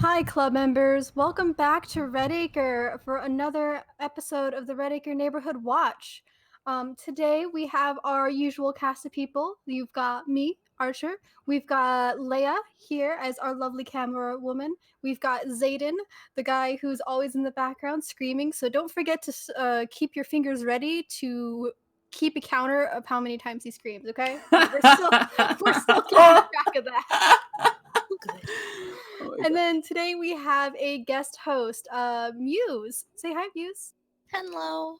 Hi, club members. Welcome back to Red Acre for another episode of the Red Acre Neighborhood Watch. Today we have our usual cast of people. You've got me, Archer. We've got Leia here as our lovely camera woman. We've got Zayden, the guy who's always in the background screaming. So don't forget to keep your fingers ready to keep a counter of how many times he screams. Okay, we're still keeping track of that. Oh And then today we have a guest host, Muse. Say hi, Muse. Hello.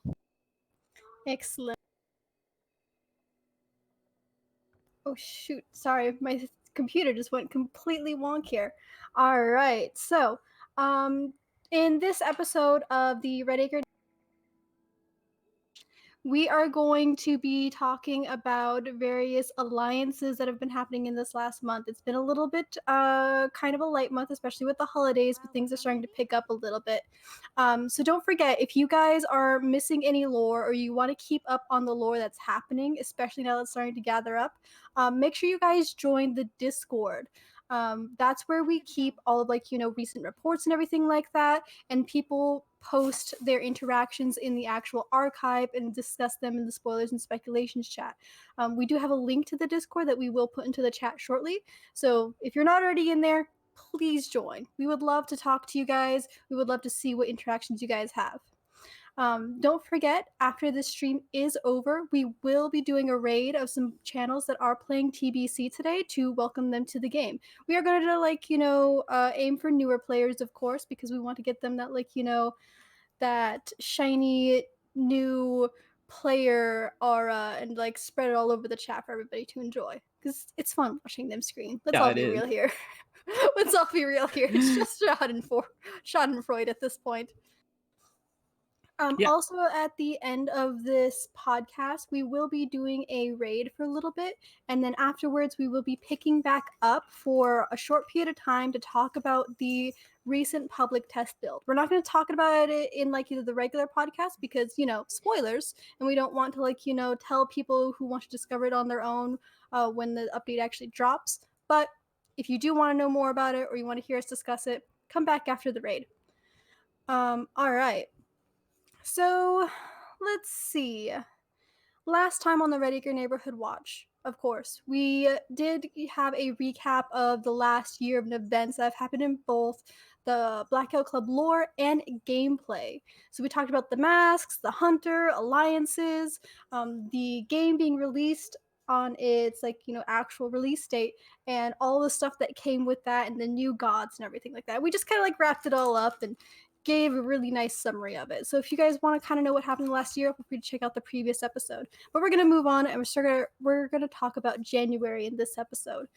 Excellent. Oh shoot, sorry, my computer just went completely wonk here. All right, so in this episode of the Red Acre, we are going to be talking about various alliances that have been happening in this last month. It's been a little bit kind of a light month, especially with the holidays, but things are starting to pick up a little bit. So don't forget, if you guys are missing any lore or you want to keep up on the lore that's happening, especially now that it's starting to gather up, make sure you guys join the Discord. That's where we keep all of recent reports and everything like that, and people post their interactions in the actual archive and discuss them in the spoilers and speculations chat. We do have a link to the Discord that we will put into the chat shortly, so if you're not already in there, please join. We would love to talk to you guys. We would love to see what interactions you guys have. Don't forget, after this stream is over, we will be doing a raid of some channels that are playing TBC today to welcome them to the game. We are going to, aim for newer players, of course, because we want to get them that, that shiny new player aura and, spread it all over the chat for everybody to enjoy. Because it's fun watching them scream. Let's all be real here. Let's all be real here. It's just Schadenfreude at this point. Also, at the end of this podcast, we will be doing a raid for a little bit, and then afterwards, we will be picking back up for a short period of time to talk about the recent public test build. We're not going to talk about it in either the regular podcast because spoilers, and we don't want to tell people who want to discover it on their own when the update actually drops. But if you do want to know more about it or you want to hear us discuss it, come back after the raid. All right. So, let's see. Last time on the Red Acre Neighborhood Watch, of course, we did have a recap of the last year of events that have happened in both the Blackout Club lore and gameplay. So we talked about the masks, the hunter, alliances, the game being released on its actual release date, and all the stuff that came with that, and the new gods and everything like that. We just kind of wrapped it all up and gave a really nice summary of it. So if you guys want to kind of know what happened last year, feel free to check out the previous episode. But we're going to move on, and we're going to talk about January in this episode.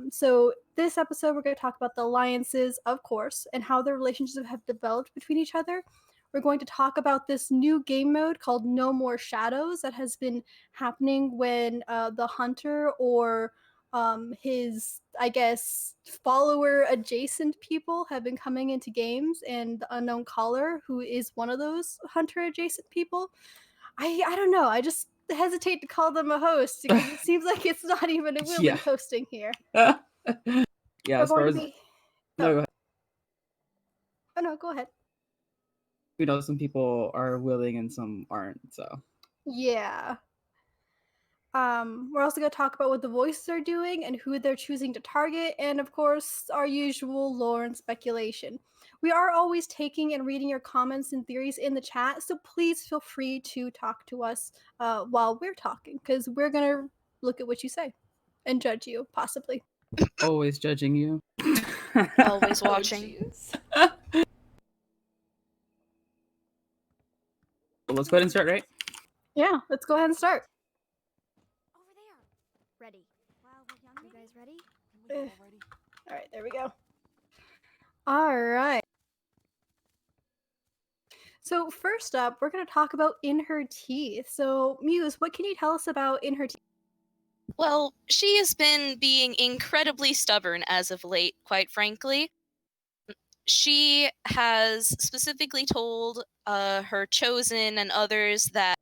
So this episode, we're going to talk about the alliances, of course, and how the relationships have developed between each other. We're going to talk about this new game mode called No More Shadows that has been happening when the hunter or his, I guess, follower adjacent people have been coming into games, and the unknown caller, who is one of those hunter adjacent people, I don't know, I just hesitate to call them a host because it seems like it's not even a willing hosting here. Yeah, as far as... No, go ahead. Oh no, go ahead. We know some people are willing and some aren't, so... Yeah. We're also going to talk about what the voices are doing and who they're choosing to target, and of course, our usual lore and speculation. We are always taking and reading your comments and theories in the chat, so please feel free to talk to us while we're talking, because we're going to look at what you say and judge you, possibly. Always judging you. Always watching. Well, let's go ahead and start, right? Yeah, let's go ahead and start. Over there. Ready. Wow, we're young. You guys ready? All right, there we go. All right. So first up, we're going to talk about In Her Teeth. So Muse, what can you tell us about In Her Teeth? Well, she has been being incredibly stubborn as of late, quite frankly. She has specifically told her chosen and others that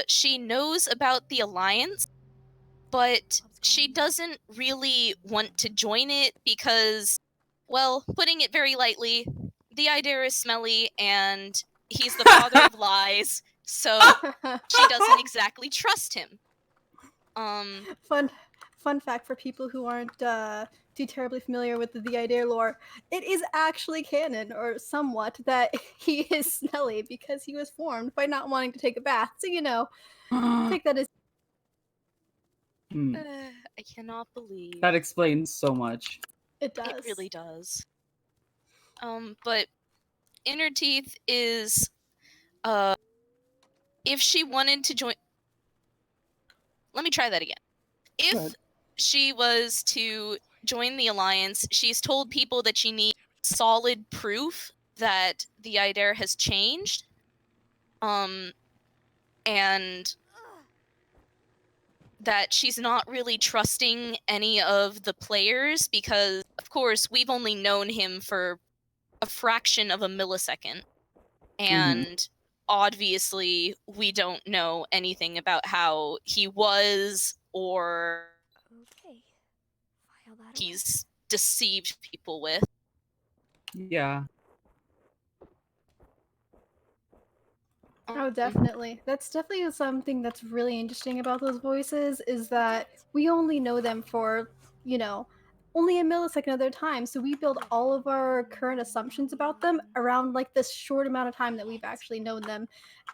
she knows about the Alliance, but she doesn't really want to join it because, Well, putting it very lightly, the idea is smelly and he's the father of lies, so she doesn't exactly trust him. Fun fact for people who aren't too terribly familiar with the idea lore, it is actually canon, or somewhat, that he is smelly because he was formed by not wanting to take a bath. So, take that as... I cannot believe That explains so much. It does. it really does. But Inner Teeth is if she wanted to join... Let me try that again. If she was to join the Alliance, she's told people that she needs solid proof that the Idare has changed. And that she's not really trusting any of the players because, of course, we've only known him for a fraction of a millisecond. And obviously, we don't know anything about how he was or Okay. File that away. he's deceived people with. Yeah. Oh, definitely. That's definitely something that's really interesting about those voices, is that we only know them for, only a millisecond of their time. So we build all of our current assumptions about them around like this short amount of time that we've actually known them.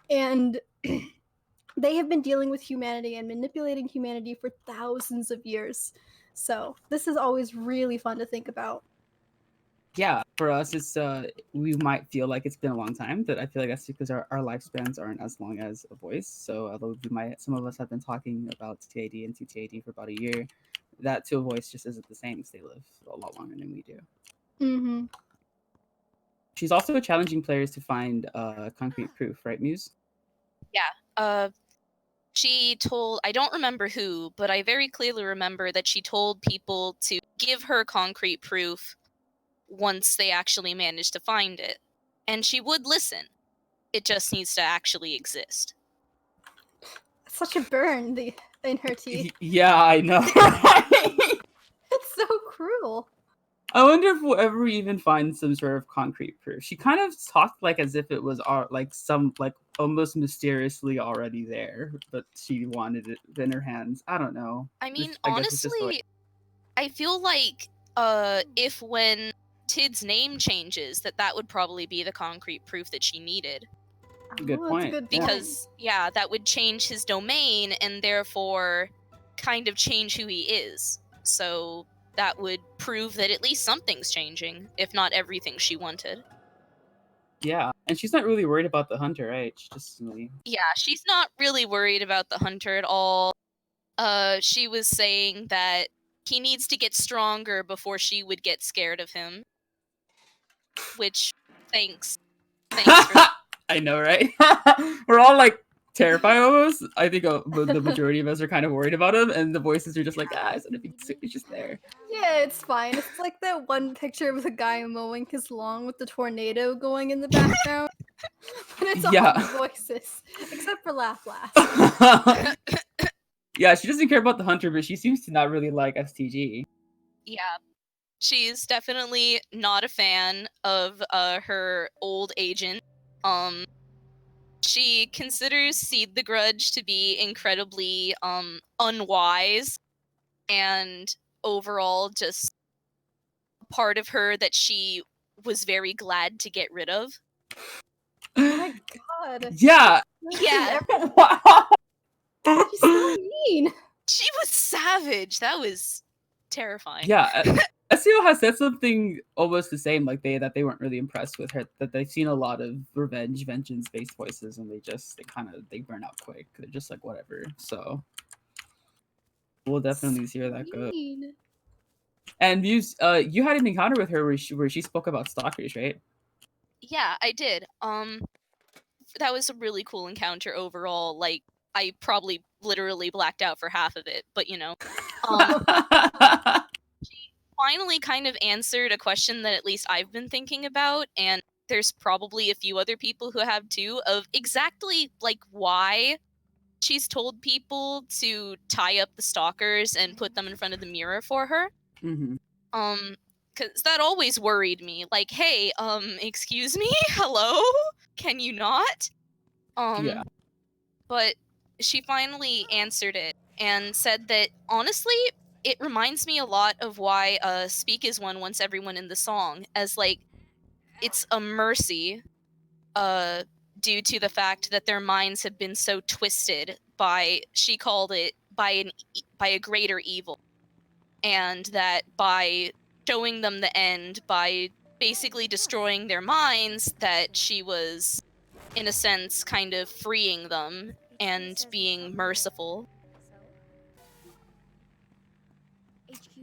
And they have been dealing with humanity and manipulating humanity for thousands of years. So this is always really fun to think about. Yeah, for us, it's we might feel like it's been a long time, but I feel like that's because our lifespans aren't as long as a voice. So although some of us have been talking about TAD and TTAD for about a year, that to a voice just isn't the same because they live a lot longer than we do. Mm-hmm. She's also challenging players to find concrete proof, right, Muse? Yeah. She told, I don't remember who, but I very clearly remember that she told people to give her concrete proof once they actually managed to find it. And she would listen. It just needs to actually exist. Such a burn in her teeth. Yeah, I know. It's so cruel. I wonder if we'll ever even find some sort of concrete proof. She kind of talked like as if it was like some like almost mysteriously already there, but she wanted it in her hands. I don't know. I mean, I guess it's just the way- honestly, I feel like if when Tid's name changes, that would probably be the concrete proof that she needed. Good That's point. a good Because, yeah, that would change his domain and therefore kind of change who he is. So that would prove that at least something's changing, if not everything she wanted. Yeah, and she's not really worried about the hunter, right? She just really... Yeah, she's not really worried about the hunter at all. She was saying that he needs to get stronger before she would get scared of him. Which, thanks. Thanks for that. I know, right? We're all like terrified almost. I think the majority of us are kind of worried about him, and the voices are just like, it's just there. Yeah, it's fine. It's like that one picture with a guy mowing his lawn with the tornado going in the background. But it's all the voices, except for Laugh Laugh. Yeah, she doesn't care about the hunter, but she seems to not really like STG. Yeah. She's definitely not a fan of her old agent. She considers Seed the Grudge to be incredibly unwise and overall just part of her that she was very glad to get rid of. Oh my god. Yeah. Yeah. Wow. She's so mean. She was savage. That was terrifying. Yeah. SEO has said something almost the same, like they weren't really impressed with her, that they've seen a lot of vengeance based voices, and they burn out quick. They're just like whatever. So we'll definitely see where that goes. And you had an encounter with her where she spoke about stalkers, right? Yeah, I did. That was a really cool encounter overall. Like, I probably literally blacked out for half of it, but she finally kind of answered a question that at least I've been thinking about, and there's probably a few other people who have too, of exactly like why she's told people to tie up the stalkers and put them in front of the mirror for her. Mm-hmm. because that always worried me. Like, hey, excuse me, hello, can you not? Yeah. But she finally answered it and said that honestly, it reminds me a lot of why "Speak as One" wants everyone in the song, as like it's a mercy, due to the fact that their minds have been so twisted by, she called it, by a greater evil, and that by showing them the end, by basically destroying their minds, that she was, in a sense, kind of freeing them and being merciful.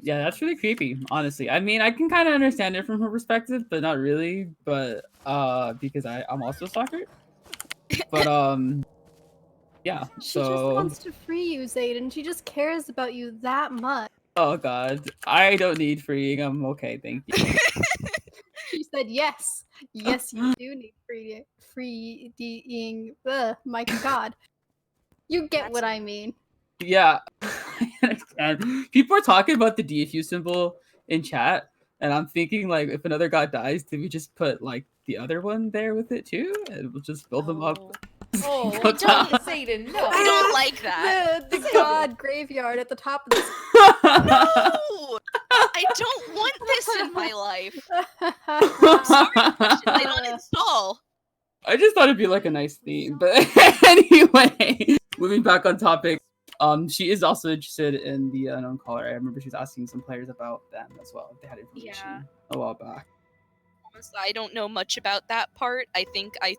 Yeah, that's really creepy, honestly. I mean, I can kind of understand it from her perspective, but not really. But because I'm also a stalker. But yeah. She just So wants to free you, Zayden. She just cares about you that much. oh god, I don't need freeing. I'm okay, thank you. She said yes. Yes, you do need freeing. Ugh, my god. You get what I mean. Yeah, and people are talking about the DFU symbol in chat, and I'm thinking like, if another god dies, do we just put like the other one there with it too, and we'll just build them up? Oh, Go don't, down. Satan, no. I don't like that. The god graveyard at the top of this. No! I don't want this in my life. Sorry, Christian, I don't install. I just thought it'd be like a nice theme, but anyway, moving back on topic. She is also interested in the unknown caller. I remember she was asking some players about them as well, if they had information a while back. Honestly, I don't know much about that part. I think I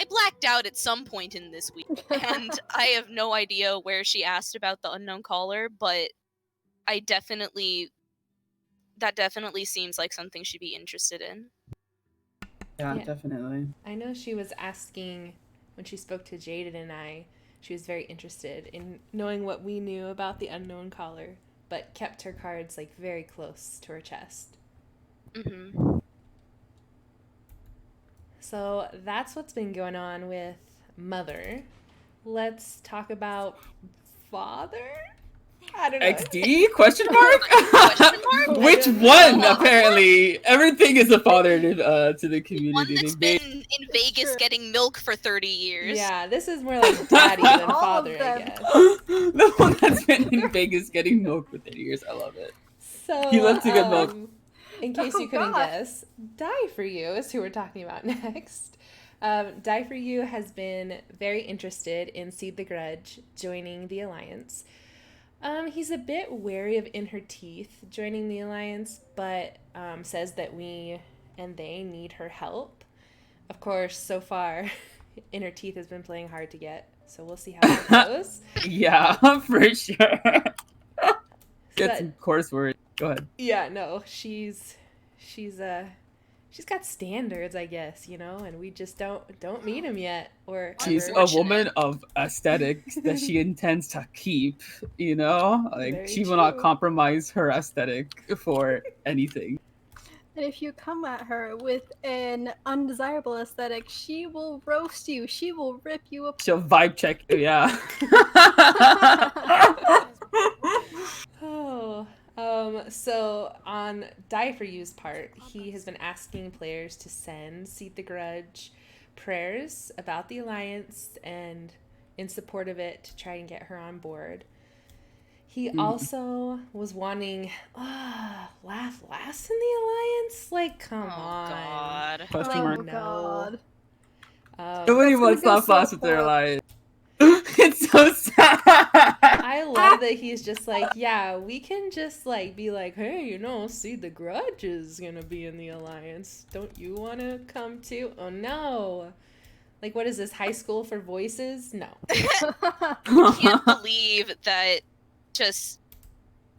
blacked out at some point in this week, and I have no idea where she asked about the unknown caller, but that definitely seems like something she'd be interested in. Yeah, Yeah. definitely. I know she was asking when she spoke to Jaden and I, she was very interested in knowing what we knew about the unknown caller, but kept her cards like very close to her chest. Mm-hmm. So that's what's been going on with Mother. Let's talk about Father? I don't know. XD? Question mark? Question mark? Which one? Apparently, everything is a father to the community. One that's They been in Vegas getting milk for 30 years. Yeah, this is more like daddy than All of father, I them. guess. the one that's been in Vegas getting milk for 30 years. I love it. So, He loves to get milk. In case Oh, you couldn't God. guess, Die For You is who we're talking about next. Die For You has been very interested in Seed the Grudge joining the Alliance. He's a bit wary of In Her Teeth joining the Alliance, but says that we and they need her help. Of course, so far, In Her Teeth has been playing hard to get, so we'll see how it goes. Yeah, for sure. Get But- some course words. Go ahead. Yeah, no, she's got standards, I guess, you know, and we just don't meet him yet. Or She's ever. a woman of aesthetics that she intends to keep, you know? Like, Very she will not true. compromise her aesthetic for anything. And if you come at her with an undesirable aesthetic, she will roast you. She will rip you apart. She'll vibe check you, yeah. So on Die For You's part, he has been asking players to send Seed the Grudge prayers about the Alliance and in support of it to try and get her on board. He also was wanting Laugh Last in the Alliance? Like, come on. God. Question Oh mark. No. god. Nobody That's wants gonna Laugh go Last so with their far. life. It's so sad. I love that he's just like, yeah, we can just like be like, hey, you know, Seed the Grudge is gonna be in the Alliance. Don't you want to come too? Oh no! Like, what is this? High school for voices? No. Can't believe that just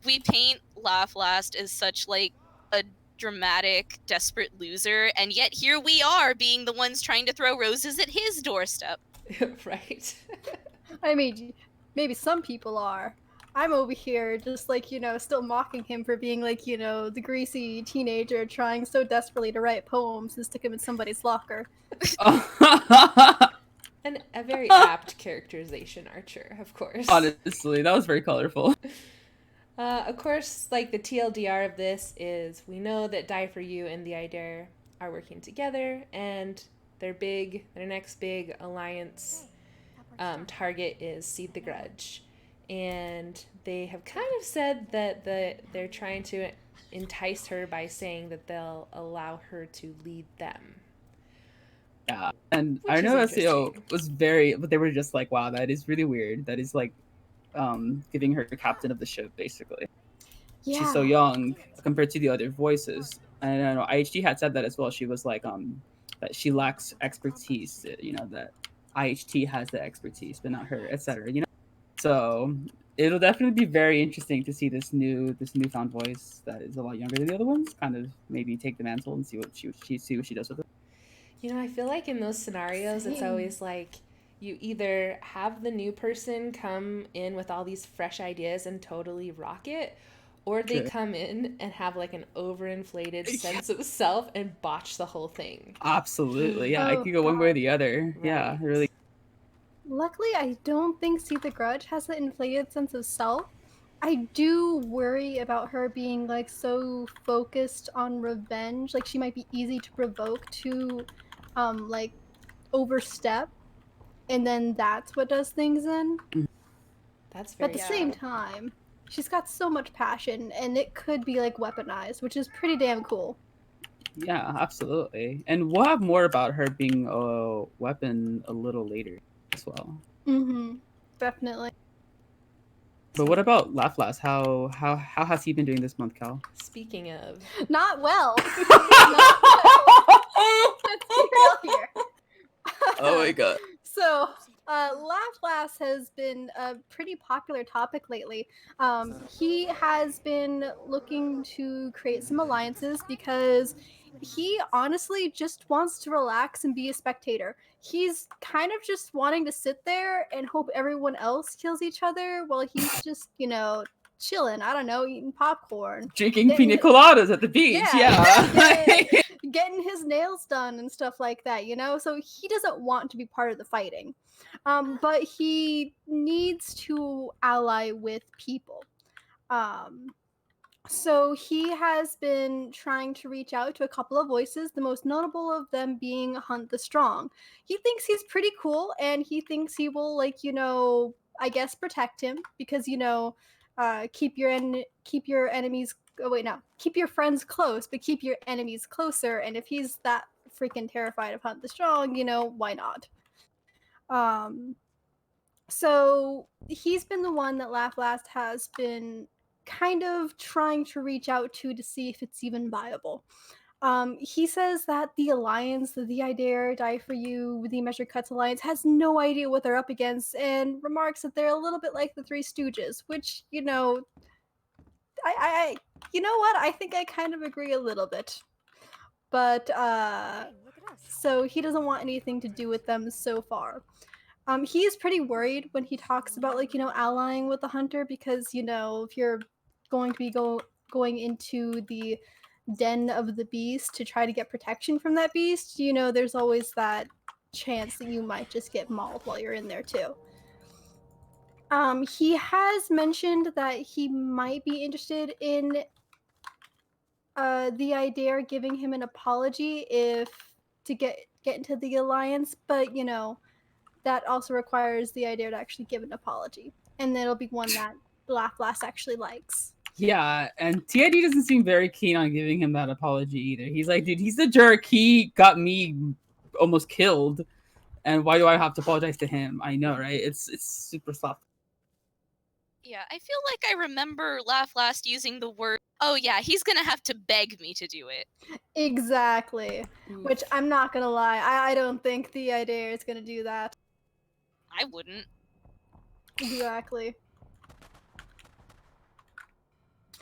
we paint Laugh Last as such like a dramatic, desperate loser, and yet here we are being the ones trying to throw roses at his doorstep. Right. I mean, maybe some people are. I'm over here just like, you know, still mocking him for being like, you know, the greasy teenager trying so desperately to write poems and stick them in somebody's locker. And a very apt characterization, Archer, of course. Honestly, that was very colorful. Of course, like the TLDR of this is we know that Die For You and the Idea are working together, and their next big alliance target is Seed the Grudge. And they have kind of said that they're trying to entice her by saying that they'll allow her to lead them. Yeah, and Which I is know SEO interesting. was very, but they were just like, wow, that is really weird. That is like giving her captain of the ship, basically. She's so Yeah. young compared to the other voices. And I know IHG had said that as well. She was like, that she lacks expertise. You know, that IHT has the expertise, but not her, etc. You know, so it'll definitely be very interesting to see this newfound voice that is a lot younger than the other ones. Kind of maybe take the mantle and see what she does with it. You know, I feel like in those scenarios, it's Same. always like you either have the new person come in with all these fresh ideas and totally rock it, or they True. come in and have like an overinflated sense of self and botch the whole thing. Absolutely, yeah. I Oh, could go one way or God. the other. Yeah, Right. really. Luckily, I don't think See the Grudge has an inflated sense of self. I do worry about her being like so focused on revenge. Like she might be easy to provoke to like overstep, and then that's what does things in. That's But at very the Yeah. same true. time, she's got so much passion and it could be like weaponized, which is pretty damn cool. Yeah, absolutely. And we'll have more about her being a weapon a little later as well. Mm-hmm. Definitely. But what about Laflas? How has he been doing this month, Cal? Speaking of, Not well. Not well. Let's be real here. Oh my god. So, Laugh has been a pretty popular topic lately. He has been looking to create some alliances because he honestly just wants to relax and be a spectator. He's kind of just wanting to sit there and hope everyone else kills each other while he's just, chilling. I don't know, eating popcorn. Drinking Getting pina coladas at the beach. yeah, Yeah. getting his nails done and stuff like that, So he doesn't want to be part of the fighting. But he needs to ally with people. Um, so he has been trying to reach out to a couple of voices, the most notable of them being Hunt the Strong. He thinks he's pretty cool and he thinks he will, I guess protect him because, keep your enemies oh wait, no. Keep your friends close, but keep your enemies closer. And if he's that freaking terrified of Hunt the Strong, why not? So he's been the one that Laugh Last has been kind of trying to reach out to see if it's even viable. He says that the Alliance, the I Dare, Die For You, the Measured Cuts Alliance, has no idea what they're up against and remarks that they're a little bit like the Three Stooges, which, I you know what? I think I kind of agree a little bit. But, Hey, look at us. so he doesn't want anything to do with them so far. He is pretty worried when he talks about allying with the hunter because if you're going to be going into the den of the beast to try to get protection from that beast, there's always that chance that you might just get mauled while you're in there too. He has mentioned that he might be interested in the idea of giving him an apology if to get into the alliance, but that also requires the idea to actually give an apology, and it'll be one that Laugh actually likes. Yeah, and TID doesn't seem very keen on giving him that apology either. He's like, dude, he's the jerk. He got me almost killed, and why do I have to apologize to him? I know, right? It's super soft. Yeah, I feel like I remember Laugh Last using the word, oh yeah, he's gonna have to beg me to do it. Exactly. Which I'm not gonna lie, I don't think the idea is gonna do that. I wouldn't. Exactly.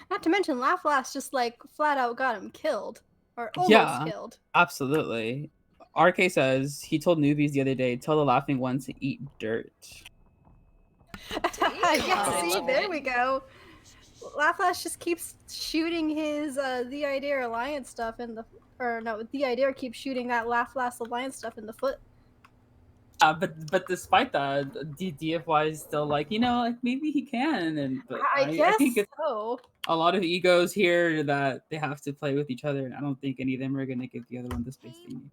Not to mention, Laugh Last just flat out got him killed. Or almost killed. Absolutely. RK says he told newbies the other day, tell the laughing one to eat dirt. Yeah, see, there Good. we go. Laugh Last just keeps shooting his the idea alliance stuff in the the idea keeps shooting that Laugh Last alliance stuff in the foot. but despite that, DFY is still like, like maybe he can, and but I I guess think it's so. a lot of egos here that they have to play with each other, and I don't think any of them are gonna give the other one the space they need.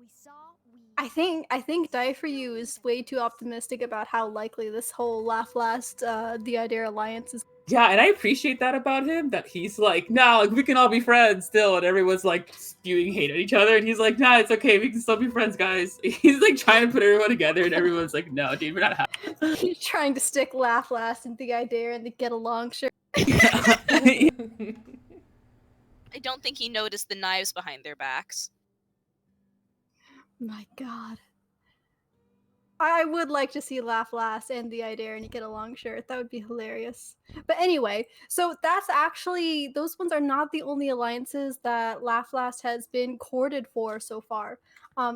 I think Die for You is way too optimistic about how likely this whole Laugh Last the Idea alliance is. Yeah, and I appreciate that about him, that he's like, no, like, we can all be friends still, and everyone's like spewing hate at each other, and he's like, nah, it's okay, we can still be friends, guys. He's like trying to put everyone together, and everyone's like, no, dude, we're not happy. He's trying to stick Laugh Last and the Idea and the Get Along shirt. Yeah. I don't think he noticed the knives behind their backs. My God. I would like to see Laugh Last and the Idea and Get Along shirt. That would be hilarious. But anyway, so that's actually, those ones are not the only alliances that Laugh Last has been courted for so far.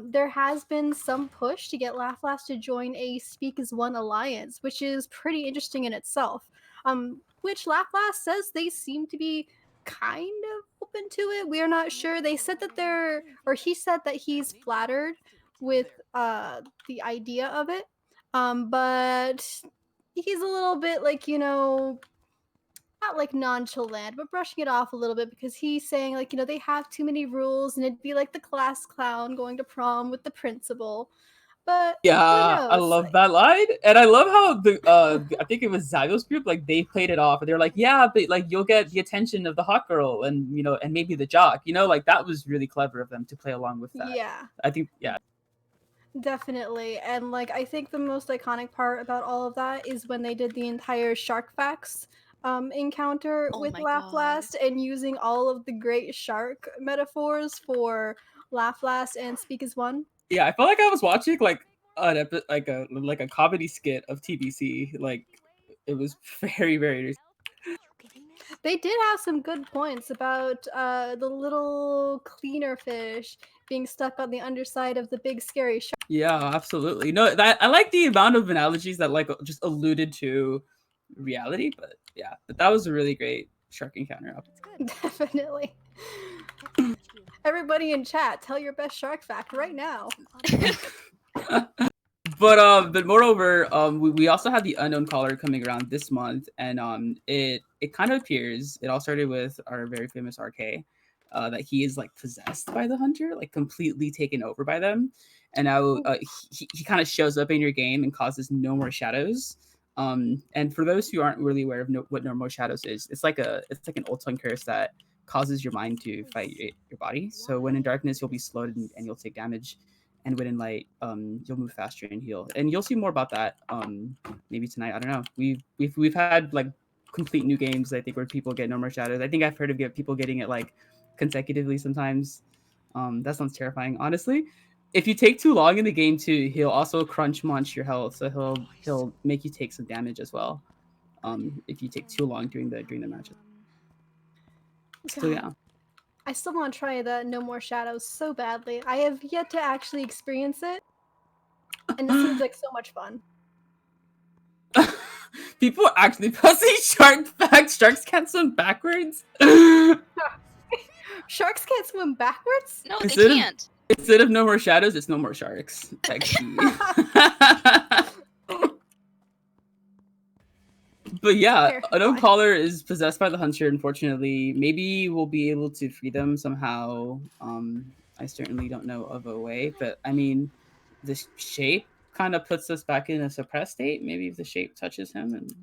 There has been some push to get Laugh Last to join a Speak as One alliance, which is pretty interesting in itself. Which Laugh Last says they seem to be kind of open to it. We are not sure. They said that he said that he's flattered with the idea of it, but he's a little bit like, not like nonchalant, but brushing it off a little bit, because he's saying like, they have too many rules and it'd be like the class clown going to prom with the principal. But who Yeah, I knows? love that line, and I love how I think it was Zygo's group, like they played it off, and they're like, yeah, but like you'll get the attention of the hot girl, and and maybe the jock, like that was really clever of them to play along with that. Yeah, I think, yeah, definitely. And like, I think the most iconic part about all of that is when they did the entire Shark Facts encounter Oh with my Laugh God. Last, and using all of the great shark metaphors for Laugh Last and Speak as One. yeah. I felt like I was watching like like a comedy skit of TBC. Like it was very very. They did have some good points about the little cleaner fish being stuck on the underside of the big scary shark. Yeah, absolutely. No, that I like the amount of analogies that like just alluded to reality, but yeah, but that was a really great shark encounter. Definitely. Everybody in chat, tell your best shark fact right now. But moreover, we also have the unknown caller coming around this month, and it kind of appears it all started with our very famous RK, that he is like possessed by the hunter, like completely taken over by them, and now he kind of shows up in your game and causes no more shadows. And for those who aren't really aware of what no more shadows is, it's like an old tongue curse that causes your mind to fight your body. So when in darkness, you'll be slowed and you'll take damage, and when in light, you'll move faster and heal. And you'll see more about that maybe tonight. I don't know. We've had like complete new games, I think, where people get no more shadows. I think I've heard of people getting it like consecutively sometimes. That sounds terrifying, honestly. If you take too long in the game too, he'll also crunch munch your health, so he'll make you take some damage as well. If you take too long during the matches. So yeah. I still want to try the No More Shadows so badly. I have yet to actually experience it, and it seems like so much fun. People are actually posting shark facts. Sharks can't swim backwards. Sharks can't swim backwards? No, they Instead of- can't. Instead of no more shadows, it's no more sharks. But yeah, Fair. unknown caller is possessed by the hunter. Unfortunately, maybe we'll be able to free them somehow. I certainly don't know of a way, but I mean, the shape kind of puts us back in a suppressed state. Maybe if the shape touches him and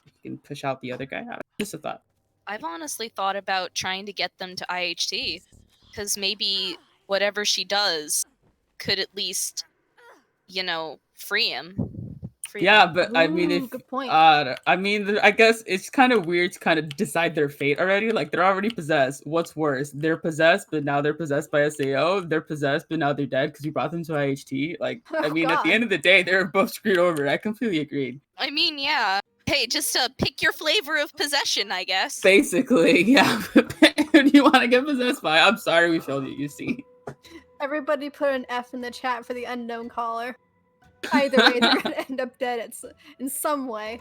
he can push out the other guy. Just a thought. I've honestly thought about trying to get them to IHT, because maybe whatever she does could at least, free him. Yeah, but I mean, Ooh, if good point. I guess it's kind of weird to kind of decide their fate already. Like they're already possessed. What's worse? They're possessed, but now they're possessed by SAO. They're possessed, but now they're dead because you brought them to IHT. Like, I Oh, mean, at the God. end of the day, they're both screwed over. I completely agreed. I mean, yeah. Hey, just pick your flavor of possession, I guess. Basically, yeah. If you want to get possessed by, I'm sorry we failed you. You see. Everybody put an F in the chat for the unknown caller. Either way, they're gonna end up dead in some way.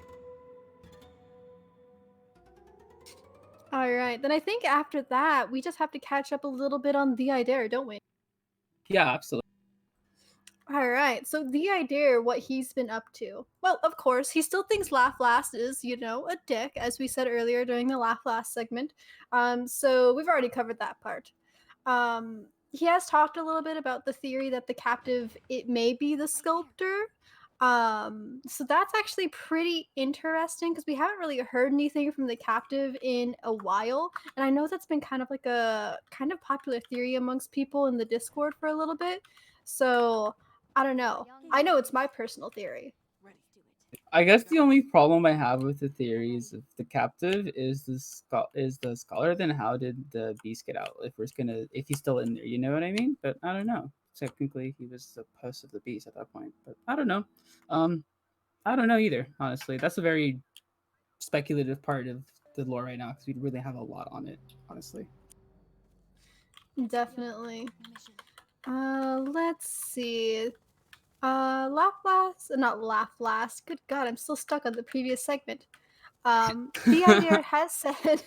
Alright, then I think after that, we just have to catch up a little bit on the idea, don't we? Yeah, absolutely. All right. So the idea, what he's been up to. Well, of course, he still thinks Laugh Last is, a dick, as we said earlier during the Laugh Last segment. So we've already covered that part. He has talked a little bit about the theory that the captive it may be the sculptor. So that's actually pretty interesting because we haven't really heard anything from the captive in a while, and I know that's been kind of like a kind of popular theory amongst people in the Discord for a little bit. So I don't know. I know it's my personal theory. I guess the only problem I have with the theories of the captive is the scholar. Then how did the beast get out? If he's still in there, you know what I mean? But I don't know. Technically, he was the post of the beast at that point. But I don't know. Um, I don't know either. Honestly, that's a very speculative part of the lore right now because we really have a lot on it. Honestly. Definitely. Let's see. Laugh last, not laugh last. Good God, I'm still stuck on the previous segment. The idea has said,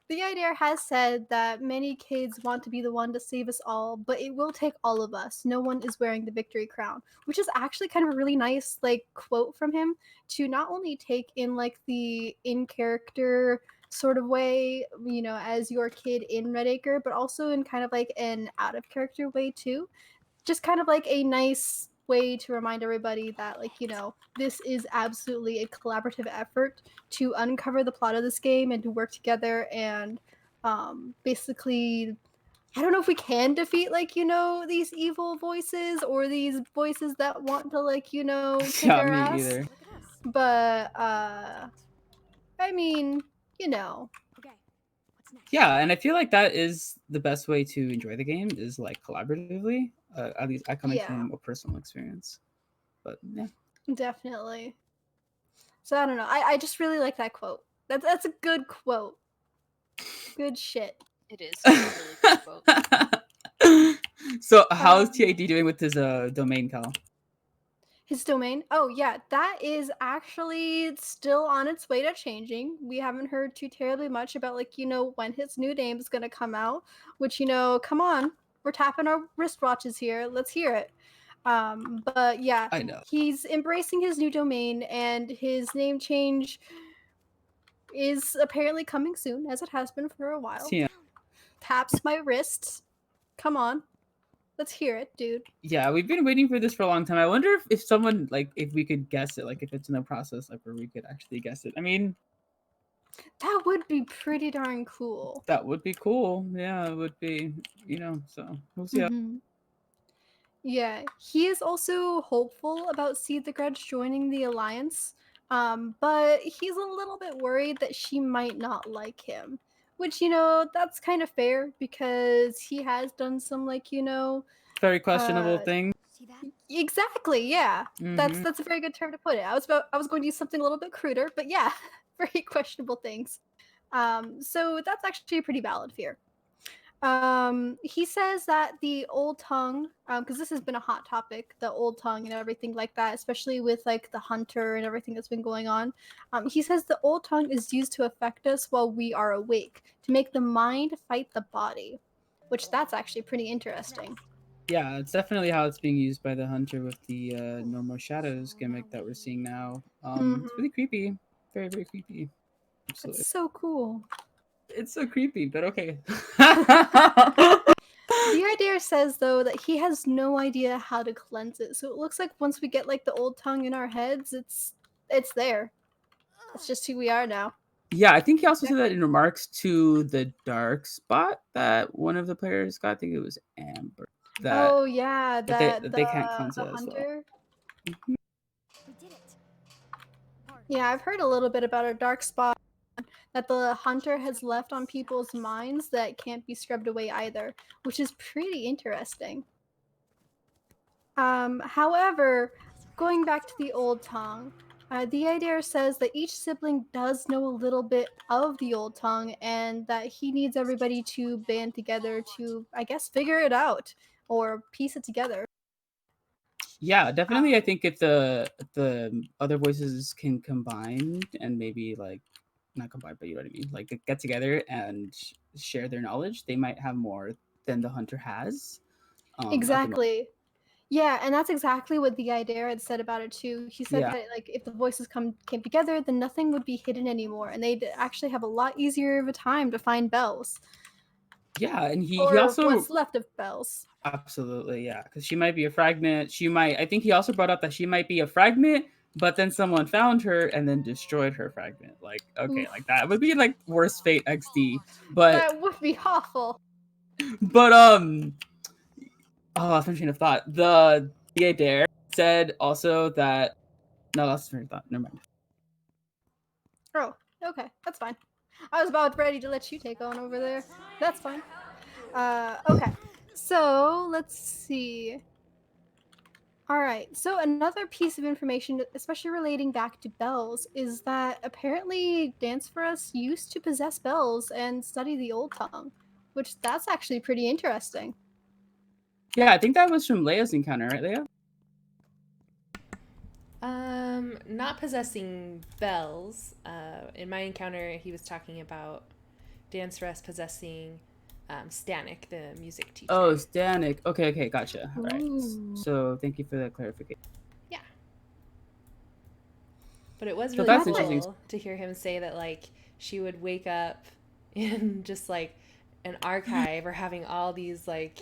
the idea has said that many kids want to be the one to save us all, but it will take all of us. No one is wearing the victory crown, which is actually kind of a really nice like quote from him to not only take in like the in character sort of way, as your kid in Red Acre, but also in kind of like an out of character way too, just kind of like a nice way to remind everybody that like this is absolutely a collaborative effort to uncover the plot of this game and to work together and basically I don't know if we can defeat like these evil voices or these voices that want to like kick Yeah, our me ass, either. but I mean Yeah, and I feel like that is the best way to enjoy the game is like collaboratively. At least I coming yeah, from a personal experience. But yeah, definitely. So I don't know, I just really like that quote. That's a good quote. Good shit. It is a really good quote. So how's Um, TAD doing with his domain, Cal? his domain. Oh yeah, that is actually still on its way to changing. We haven't heard too terribly much about like when his new name is gonna come out. Which come on, we're tapping our wristwatches here. Let's hear it. But yeah, I know. he's embracing his new domain, and his name change is apparently coming soon, as it has been for a while. Yeah. Taps my wrists. Come on, let's hear it, dude. Yeah, we've been waiting for this for a long time. I wonder if someone like if we could guess it, like if it's in the process, like where we could actually guess it. I mean, That would be pretty darn cool. that would be cool. Yeah, it would be. So we'll see. Mm-hmm. Yeah, he is also hopeful about See the Grudge joining the Alliance, but he's a little bit worried that she might not like him. Which, that's kind of fair because he has done some, like, Very questionable uh, thing. exactly, yeah. That's Hmm. that's a very good term to put it. I was going to use something a little bit cruder, but yeah, very questionable things. So that's actually a pretty valid fear. He says that the old tongue, because this has been a hot topic, the old tongue and everything like that, especially with like the hunter and everything that's been going on. He says the old tongue is used to affect us while we are awake, to make the mind fight the body, which that's actually pretty interesting. Yeah, it's definitely how it's being used by the hunter with the no more shadows gimmick that we're seeing now. It's Mm-hmm. really creepy. Very, very creepy. That's Absolutely. so cool. It's so creepy, but okay. The idea says though that he has no idea how to cleanse it, so it looks like once we get like the old tongue in our heads, it's there. It's just who we are now. Yeah, I think he also said that in remarks to the dark spot that one of the players got. I think it was Amber. That Oh yeah, that they that that they can't cleanse the it as well. hunter. We did it. Yeah, I've heard a little bit about a dark spot that the hunter has left on people's minds that can't be scrubbed away either, which is pretty interesting. However, going back to the old tongue, the idea says that each sibling does know a little bit of the old tongue and that he needs everybody to band together to, I guess, figure it out or piece it together. Yeah, definitely. I think if the other voices can combine and maybe like not combine, but you know what I mean, like get together and share their knowledge, they might have more than the hunter has. At the moment. Exactly. Yeah, and that's exactly what the idea had said about it too. He said Yeah. that like if the voices came together, then nothing would be hidden anymore, and they'd actually have a lot easier of a time to find Bells. Yeah, and he Or also what's left of Bells. absolutely, yeah, because she might be a fragment. I think he also brought up that she might be a fragment, but then someone found her and then destroyed her fragment. Like, okay, Oof. like that would be like worst fate XD. But That would be awful. oh, I was train of thought. The Adair said also that no, that's train of thought. Never mind. Oh, okay, that's fine. I was about ready to let you take on over there. That's fine. Okay. So let's see. All right. So another piece of information, especially relating back to bells, is that apparently Dance for Us used to possess bells and study the old tongue, which that's actually pretty interesting. Yeah, I think that was from Leia's encounter, right, Leia? Not possessing bells. In my encounter, he was talking about Dance Rest possessing Stanek, the music teacher. Oh, Stanek. Okay, gotcha. All right. Ooh. So thank you for that clarification. Yeah. But it was So really that's cool interesting. to hear him say that, like, she would wake up in just, like, an archive or having all these, like,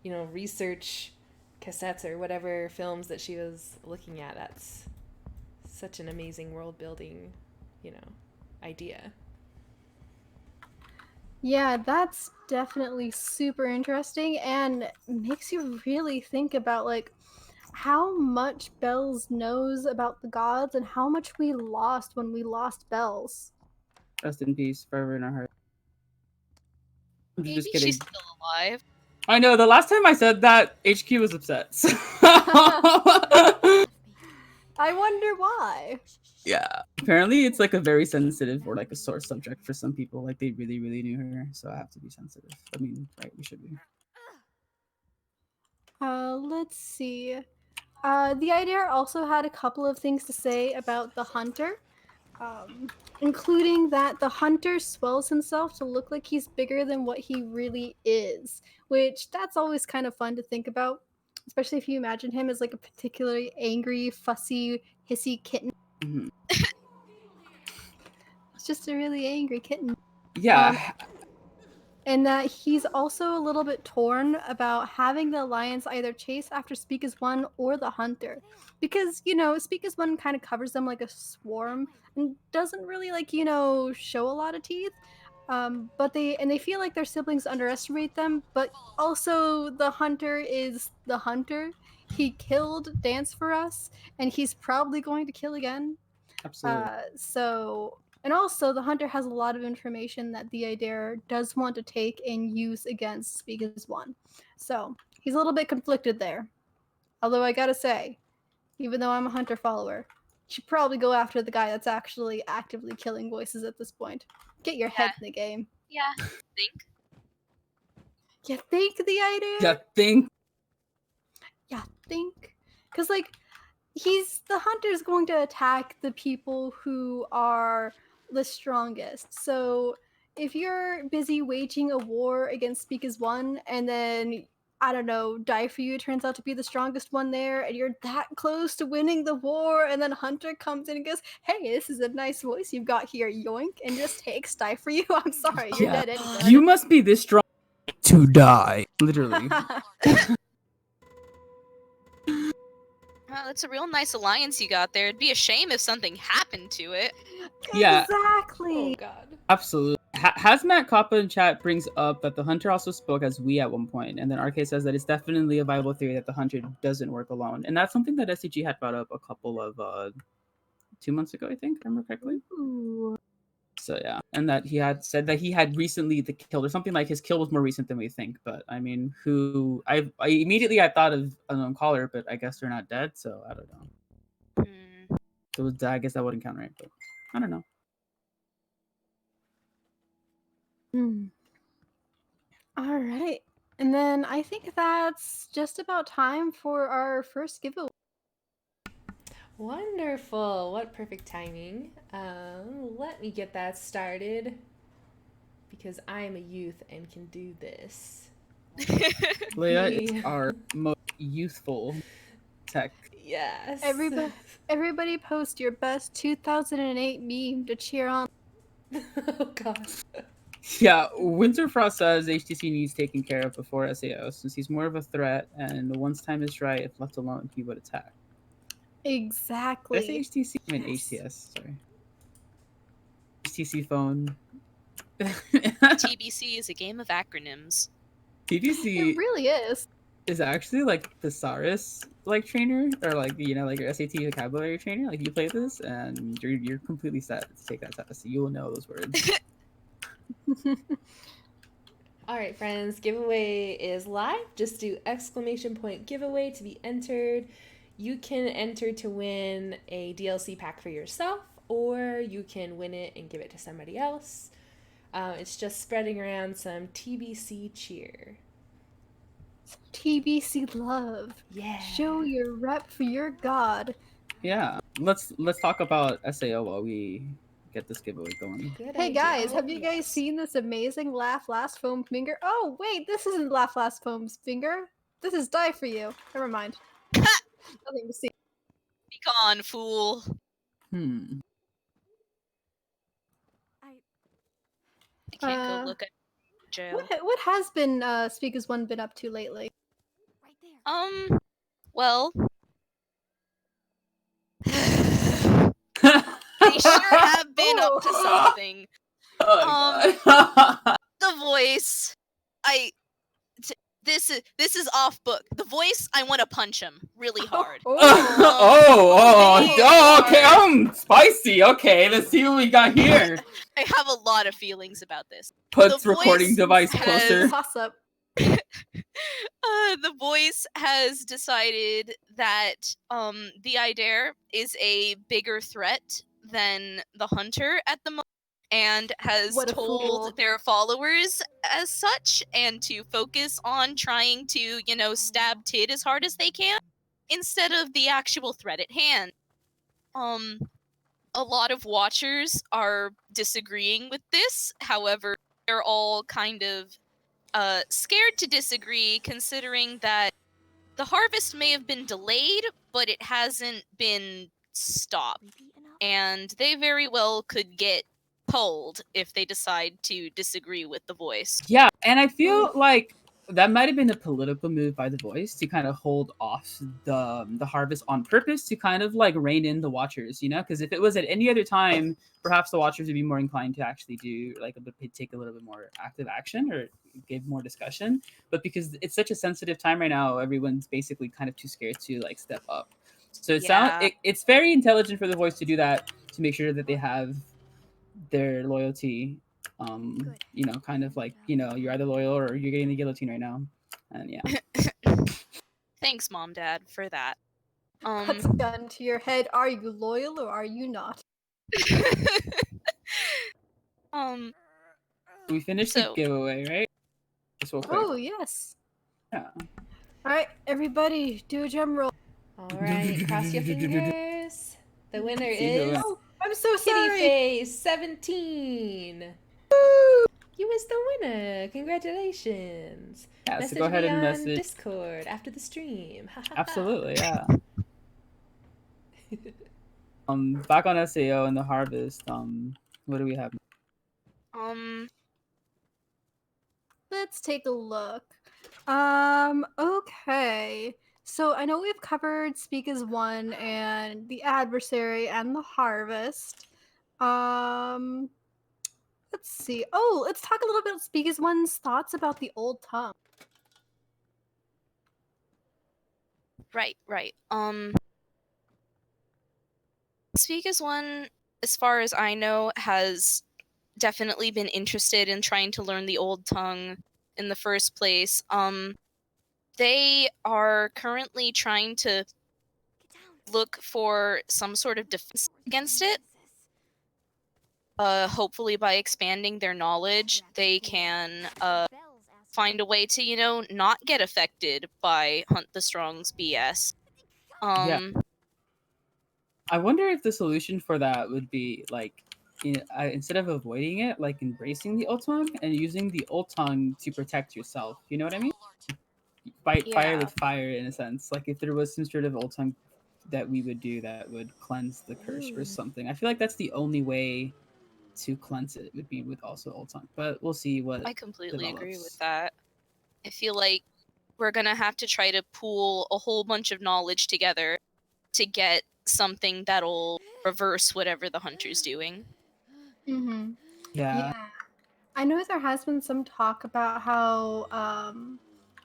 you know, research cassettes or whatever films that she was looking at. That's such an amazing world building, you know, idea. Yeah, that's definitely super interesting and makes you really think about like how much Bells knows about the gods and how much we lost when we lost Bells. Rest in peace, forever in our heart. I'm Maybe just kidding. she's still alive. I know. The last time I said that, HQ was upset. So I wonder why. yeah. Apparently, it's like a very sensitive or like a sore subject for some people. Like they really, really knew her, so I have to be sensitive. I mean, right? We should be. Let's see. The idea also had a couple of things to say about the hunter, including that the hunter swells himself to look like he's bigger than what he really is, which that's always kind of fun to think about, especially if you imagine him as like a particularly angry, fussy, hissy kitten. Mhm. It's just a really angry kitten. Yeah. And that he's also a little bit torn about having the alliance either chase after Speak as One or the hunter, because you know Speak as One kind of covers them like a swarm and doesn't really like show a lot of teeth. But they feel like their siblings underestimate them, but also the hunter is the hunter. He killed Dance for Us, and he's probably going to kill again. Absolutely. And also the hunter has a lot of information that the Adair does want to take and use against Speak as One. So he's a little bit conflicted there. Although I gotta say, even though I'm a hunter follower, you should probably go after the guy that's actually actively killing voices at this point. Get your head in the game. Yeah, think. You think the Adair? Yeah. Think. Yeah, think. Because like the hunter's going to attack the people who are the strongest. So if you're busy waging a war against Speak as One and then I don't know, Die for You turns out to be the strongest one there, and you're that close to winning the war, and then Hunter comes in and goes, "Hey, this is a nice voice you've got here, yoink," and just takes Die for You. I'm sorry, you're dead anyway. You must be this strong to die. Literally. That's a real nice alliance you got there. It'd be a shame if something happened to it. Yeah. Exactly. Oh, God. Absolutely. Hazmat Kappa in chat brings up that the hunter also spoke as we at one point, and then RK says that it's definitely a viable theory that the hunter doesn't work alone, and that's something that SCG had brought up a couple of 2 months ago, I think, if I remember correctly. Ooh. So yeah, and that he had said that he had recently killed or something like his kill was more recent than we think. But I mean, I immediately I thought of unknown caller, but I guess they're not dead, so I don't know. So I guess that wouldn't count, right? But I don't know. All right. And then I think that's just about time for our first giveaway. Wonderful. What perfect timing. Let me get that started because I am a youth and can do this. Leia is our most youthful tech. Yes. Everybody post your best 2008 meme to cheer on. Oh god. Yeah, Winterfrost says HTC needs taken care of before SAO since he's more of a threat, and once time is right, if left alone, he would attack. Exactly. Did I say HTC? I mean Yes. HTS. Sorry. HTC phone. TBC is a game of acronyms. TBC It really is. is actually like thesaurus like trainer, or like like your SAT vocabulary trainer. Like you play this and you're completely set to take that test. You will know those words. All right, friends, giveaway is live. Just do !giveaway to be entered. You can enter to win a DLC pack for yourself, or you can win it and give it to somebody else. It's just spreading around some TBC cheer. TBC love. Yeah. Show your rep for your god. Yeah, let's talk about SAO while we get this giveaway going. Good Hey idea. guys, Oh, have you guys yes. seen this amazing Laugh Last Foam Finger? Oh wait, this isn't Laugh Last Foam's finger. This is Die For You. Never mind. Nothing to see. Be gone, fool. I can't go look at jail. What has been Speaker's One been up to lately? Right there. Well, they sure have been up to something. Oh, The voice, this is off book. The voice, I want to punch him really hard. okay. Spicy. Okay, let's see what we got here. I have a lot of feelings about this. Puts The recording voice device has- closer. Toss up. The voice has decided that the Idare is a bigger threat than the hunter at the moment, and has What a fool. told their followers as such, and to focus on trying to, stab Tid as hard as they can instead of the actual threat at hand. A lot of watchers are disagreeing with this. However, they're all kind of scared to disagree, considering that the harvest may have been delayed, but it hasn't been stopped. Creepy enough. And they very well could get pulled if they decide to disagree with the voice. Yeah, and I feel like that might have been a political move by the voice to kind of hold off the harvest on purpose to kind of like rein in the watchers, because if it was at any other time, perhaps the watchers would be more inclined to actually do like take a little bit more active action or give more discussion. But because it's such a sensitive time right now, everyone's basically kind of too scared to like step up. So it's very intelligent for the voice to do that, to make sure that they have their loyalty. Kind of like, you're either loyal or you're getting the guillotine right now. And yeah. Thanks, Mom, Dad, for that. Puts a gun to your head. Are you loyal or are you not? We finished the giveaway, right? Just real quick. Oh yes. Yeah. Alright, everybody, do a drum roll. All right, cross your fingers. The winner is Oh, I'm so Kitty sorry. Face 17. You is the winner. Congratulations. Yeah, Message so go ahead me and on message. Discord after the stream. Absolutely, yeah. Back on SAO and the harvest. What do we have? Let's take a look. Okay. So I know we've covered Speak as One and the adversary and the harvest. Let's see. Oh, let's talk a little bit about Speak as One's thoughts about the old tongue. Right. Speak as One, as far as I know, has definitely been interested in trying to learn the old tongue in the first place. They are currently trying to Get down. look for some sort of defense against it. Hopefully by expanding their knowledge, they can find a way to, not get affected by Hunt the Strong's BS. Yeah. I wonder if the solution for that would be like, instead of avoiding it, like embracing the old tongue and using the old tongue to protect yourself. You know what I mean? fight fire Yeah. with fire in a sense. Like if there was some sort of old tongue that we would do that would cleanse the curse or something. I feel like that's the only way to cleanse it would be with also old tongue. But we'll see what I completely agree with develops. that. I feel like we're gonna have to try to pool a whole bunch of knowledge together to get something that'll reverse whatever the hunter's doing. Mm-hmm. Yeah. Yeah. I know there has been some talk about how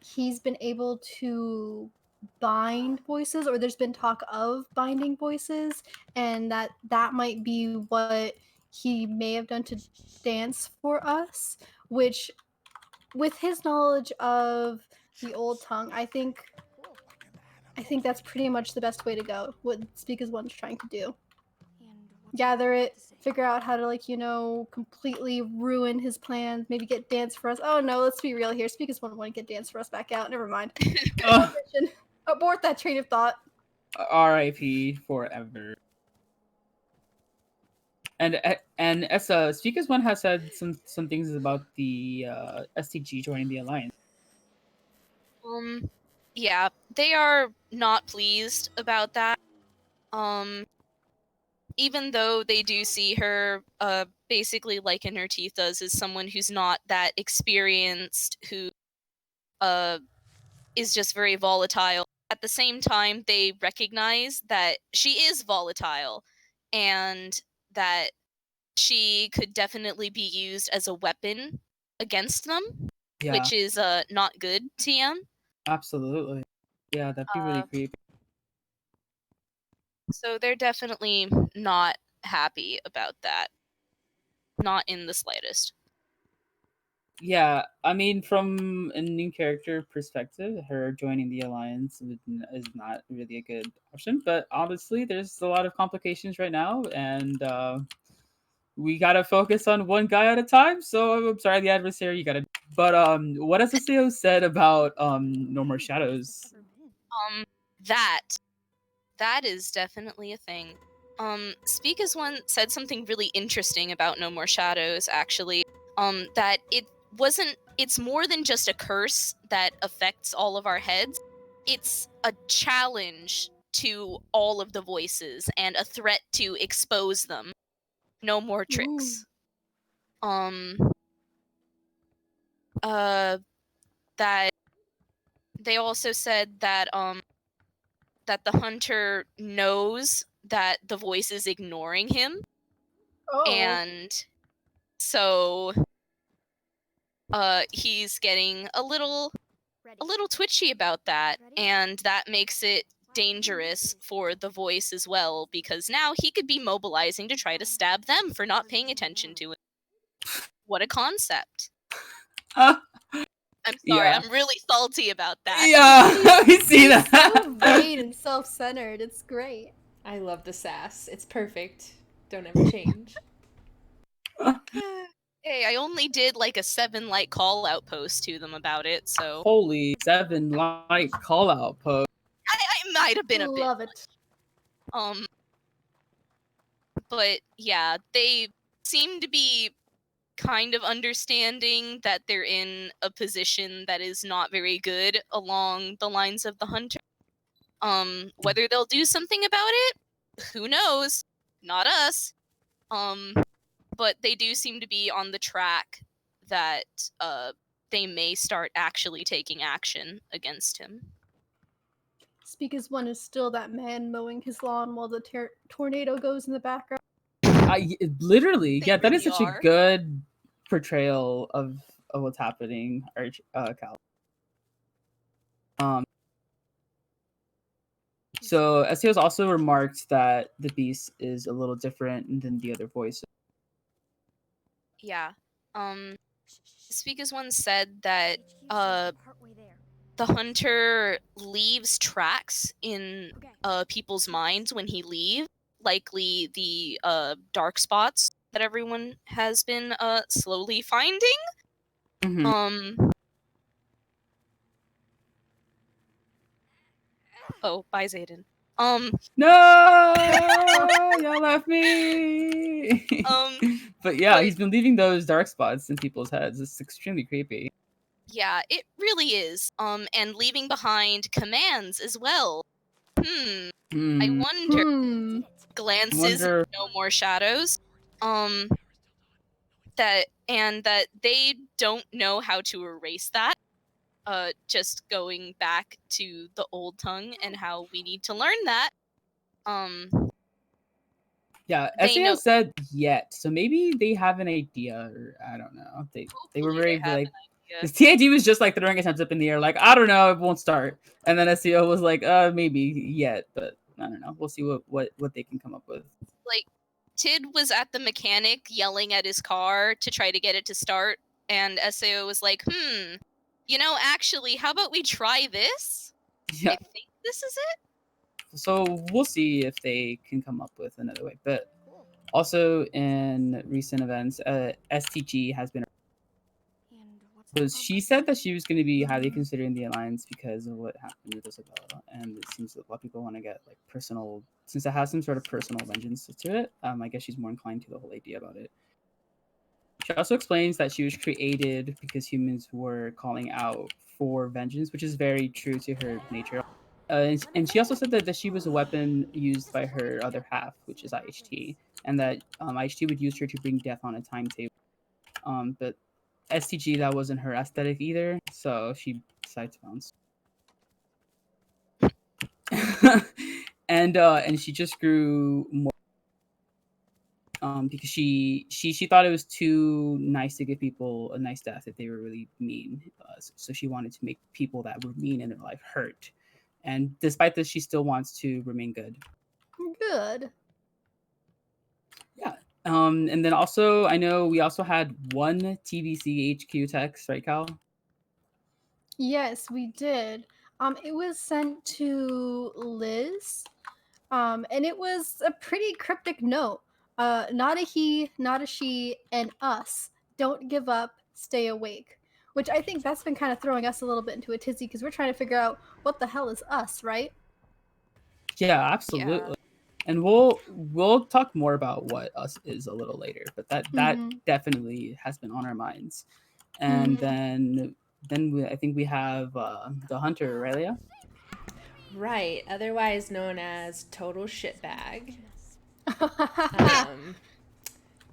he's been able to bind voices, or there's been talk of binding voices, and that might be what he may have done to dance for us, which with his knowledge of the old tongue, I think that's pretty much the best way to go, what Speak as One's trying to do. Gather it, figure out how to, like, completely ruin his plans, maybe get dance for us. Oh no, let's be real here. Speak as One won't get dance for us back out. Never mind. Abort that train of thought. R.I.P. forever. And as Speak as One has said some things about the STG joining the alliance. Yeah, they are not pleased about that. Even though they do see her basically like in her teeth does as someone who's not that experienced, who is just very volatile. At the same time, they recognize that she is volatile and that she could definitely be used as a weapon against them, Yeah, which is not good, TM. absolutely. Yeah, that'd be really creepy. So they're definitely not happy about that. Not in the slightest. Yeah, I mean, from a new character perspective, her joining the alliance is not really a good option. But honestly, there's a lot of complications right now, and we gotta focus on one guy at a time. So I'm sorry, the adversary, you gotta. But what has Aseo said about No More Shadows? That is definitely a thing. Speak as One said something really interesting about No More Shadows, actually. That it's more than just a curse that affects all of our heads. It's a challenge to all of the voices and a threat to expose them. No more tricks. That they also said that that the hunter knows that the voice is ignoring him, and so he's getting a little twitchy about that, and that makes it dangerous for the voice as well, because now he could be mobilizing to try to stab them for not paying attention to it. What a concept. I'm sorry, Yeah. I'm really salty about that. Yeah, we see He's that. so vain and self-centered. It's great. I love the sass. It's perfect. Don't ever change. Hey, I only did like a 7 call out post to them about it, so Holy 7 call out post. I might have been a bit. Love it. But yeah, they seem to be kind of understanding that they're in a position that is not very good along the lines of the hunter. Whether they'll do something about it, who knows? Not us. But they do seem to be on the track that they may start actually taking action against him. Speak as One is still that man mowing his lawn while the tornado goes in the background. Literally, They yeah, that is really such are. a good portrayal of what's happening, Cal. So Esio's also remarked that the beast is a little different than the other voices. Yeah. Speak as One said that the hunter leaves tracks in people's minds when he leaves, likely the dark spots that everyone has been slowly finding. Mm-hmm. Oh, bye Zayden. No, y'all left me. Um, But yeah, but- he's been leaving those dark spots in people's heads. It's extremely creepy. Yeah, it really is. And leaving behind commands as well. I Hmm. wonder. Hmm. Glances, Wonder. no more shadows. That they don't know how to erase that. Just going back to the old tongue and how we need to learn that. Yeah, They SAO know. said yet, so maybe they have an idea, or I don't know. They were Hopefully they very have like an idea. this TID was just like throwing his hands up in the air, like I don't know, it won't start. And then SEO was like, maybe yet, but I don't know. We'll see what they can come up with. Like, Tid was at the mechanic yelling at his car to try to get it to start, and SAO was like, actually, how about we try this? Yeah. I think this is it. So we'll see if they can come up with another way. But also in recent events, STG has been. And what's So that about she said that she was going to be highly considering the alliance because of what happened with Isabella, and it seems that a lot of people want to get like personal, since it has some sort of personal vengeance to it. I guess she's more inclined to the whole idea about it. She also explains that she was created because humans were calling out for vengeance, which is very true to her nature. And she also said that she was a weapon used by her other half, which is IHT, and that IHT would use her to bring death on a timetable. But STG, that wasn't her aesthetic either, so she decided to bounce. And she just grew more because she thought it was too nice to give people a nice death if they were really mean. So she wanted to make people that were mean in their life hurt. And despite this, she still wants to remain good. Good. Yeah. And then also, I know we also had one TBC HQ text, right, Cal? Yes, we did. It was sent to Liz. And it was a pretty cryptic note. Not a he, not a she, and us. Don't give up, stay awake. Which I think that's been kind of throwing us a little bit into a tizzy because we're trying to figure out what the hell is us, right? Yeah, absolutely. And we'll talk more about what us is a little later, but that Mm-hmm. definitely has been on our minds. And Mm-hmm. then I think we have the hunter, right, Leah? Right, otherwise known as total shitbag.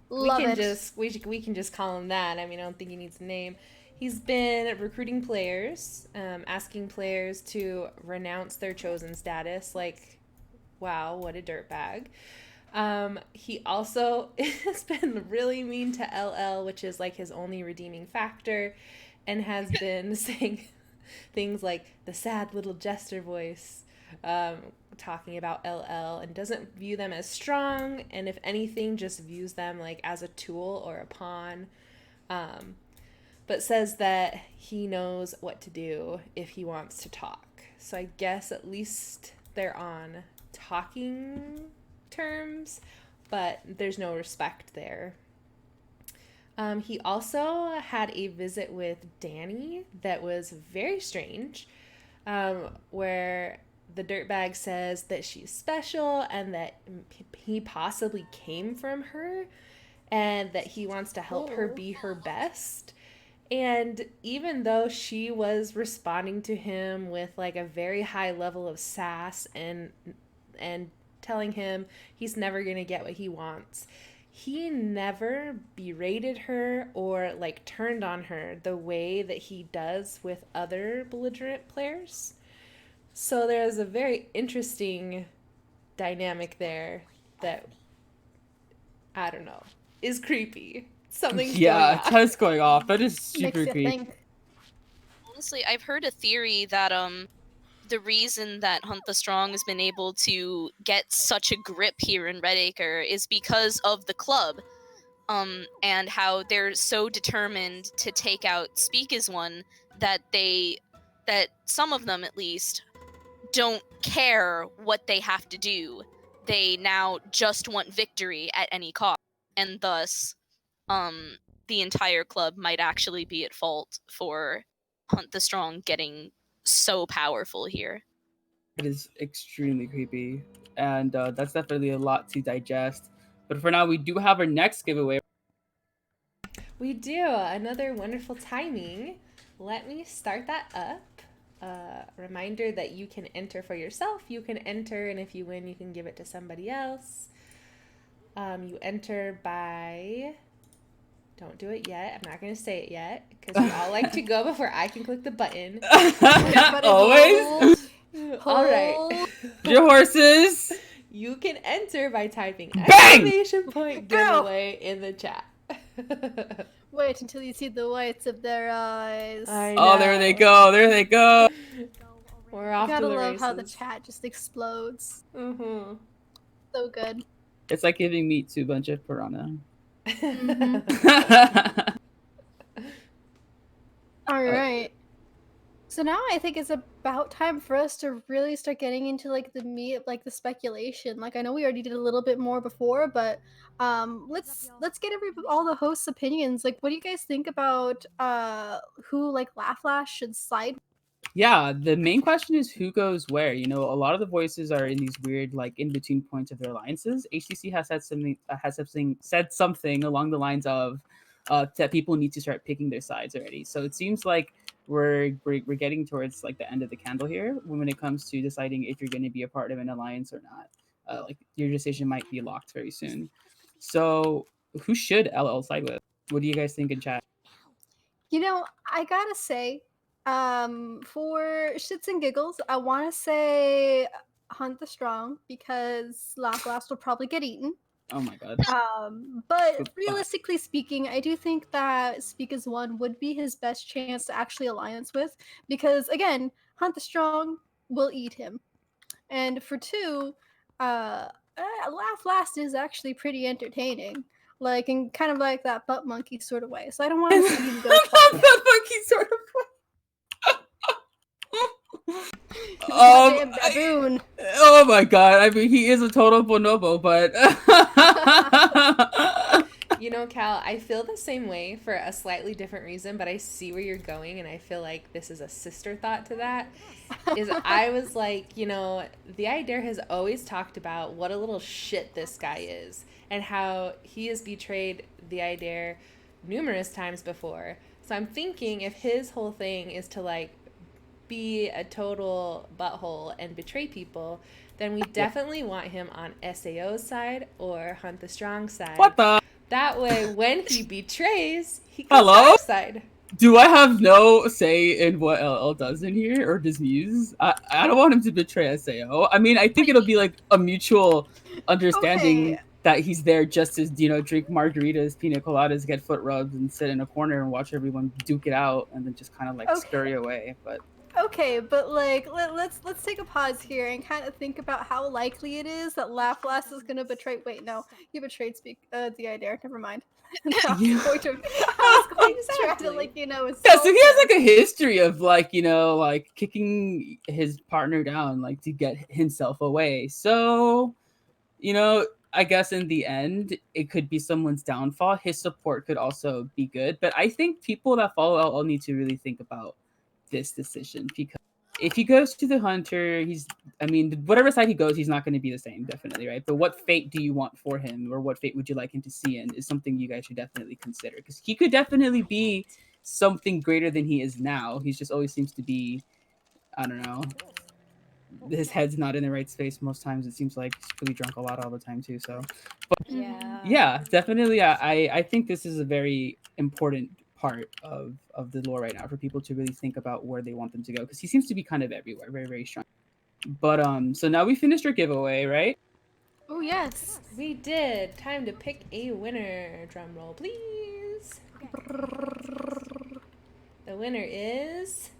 Love it. We can just call him that. I mean, I don't think he needs a name. He's been recruiting players, asking players to renounce their chosen status. Like, wow, what a dirtbag. He also has been really mean to LL, which is like his only redeeming factor, and has been saying things like the sad little jester voice, talking about LL, and doesn't view them as strong, and if anything, just views them like as a tool or a pawn. But says that he knows what to do if he wants to talk. So I guess at least they're on talking terms, but there's no respect there. He also had a visit with Danny that was very strange, where the dirtbag says that she's special and that he possibly came from her and that he wants to help her be her best. And even though she was responding to him with like a very high level of sass and telling him he's never going to get what he wants, he never berated her or like turned on her the way that he does with other belligerent players. So there's a very interesting dynamic there that, I don't know, is creepy. Something's going on. Yeah, that's going off. That is super Makes you creepy. think. Honestly, I've heard a theory that the reason that Hunt the Strong has been able to get such a grip here in Redacre is because of the club, and how they're so determined to take out Speak as One that some of them at least don't care what they have to do. They now just want victory at any cost, and thus, the entire club might actually be at fault for Hunt the Strong getting so powerful here. It is extremely creepy, and that's definitely a lot to digest. But for now, we do have our next giveaway. We do. Another wonderful timing. let me start that up. Reminder that you can enter for yourself. You can enter, and if you win, you can give it to somebody else. You enter by... Don't do it yet. I'm not going to say it yet because we all like to go before I can click the button. Always. All right. Your horses. You can enter by typing Bang! exclamation point giveaway in the chat. Wait until you see the whites of their eyes. I Oh, there they know. go. There they go. We're off You gotta to the love races. how the chat just explodes. Mm-hmm. So good. It's like giving meat to a bunch of piranha. All right. So now I think it's about time for us to really start getting into like the meat of like the speculation. Like I know we already did a little bit more before, but let's get all the hosts' opinions. Like what do you guys think about who like Laughlash should side? Yeah, the main question is who goes where. You know, a lot of the voices are in these weird, like, in between points of their alliances. HTC has said something along the lines of that people need to start picking their sides already. So it seems like we're getting towards like the end of the candle here when it comes to deciding if you're going to be a part of an alliance or not. Like your decision might be locked very soon. So who should LL side with? What do you guys think in chat? You know, I gotta say, for shits and giggles, I want to say Hunt the Strong because Laughlash will probably get eaten. Oh my god. But Good realistically speaking, I do think that Speak as One would be his best chance to actually alliance with because again, Hunt the Strong will eat him, and for two, Laugh Last is actually pretty entertaining, like in kind of like that butt monkey sort of way. So I don't want to see him go. That monkey sort of. Damn baboon. Oh my god! I mean, he is a total bonobo, but You know, Cal, I feel the same way for a slightly different reason, but I see where you're going, and I feel like this is a sister thought to that. Is I was like, you know, the Idare has always talked about what a little shit this guy is, and how he has betrayed the Idare numerous times before. So I'm thinking if his whole thing is to like be a total butthole and betray people, then we definitely want him on SAO's side or Hunt the Strong side. what the? That way, when he betrays, he goes Hello? our side. Do I have no say in what LL does in here or his muse? I don't want him to betray SAO. I mean, I think it'll be like a mutual understanding Okay. that he's there just to, you know, drink margaritas, pina coladas, get foot rubs, and sit in a corner and watch everyone duke it out, and then just kind of like scurry away. But Okay, but like let's take a pause here and kind of think about how likely it is that Laughlash is gonna betray. Wait, no, he betrayed the Idare. Never mind. I was going to try to like yeah, so he has insult like a history of like, you know, like kicking his partner down, like to get himself away. So, you know, I guess in the end, it could be someone's downfall. His support could also be good, but I think people that follow LL need to really think about this decision because if he goes to the hunter, I mean, whatever side he goes, he's not going to be the same, definitely, right? But what fate do you want for him, or what fate would you like him to see in, is something you guys should definitely consider because he could definitely be something greater than he is now. He just always seems to be, I don't know, his head's not in the right space most times. It seems like he's really drunk a lot all the time too. So, but yeah, definitely, I think this is a very important part of the lore right now for people to really think about where they want them to go because he seems to be kind of everywhere, very, very strong. But so now we finished our giveaway, right? Oh yes, We did. Time to pick a winner. Drum roll, please. The winner is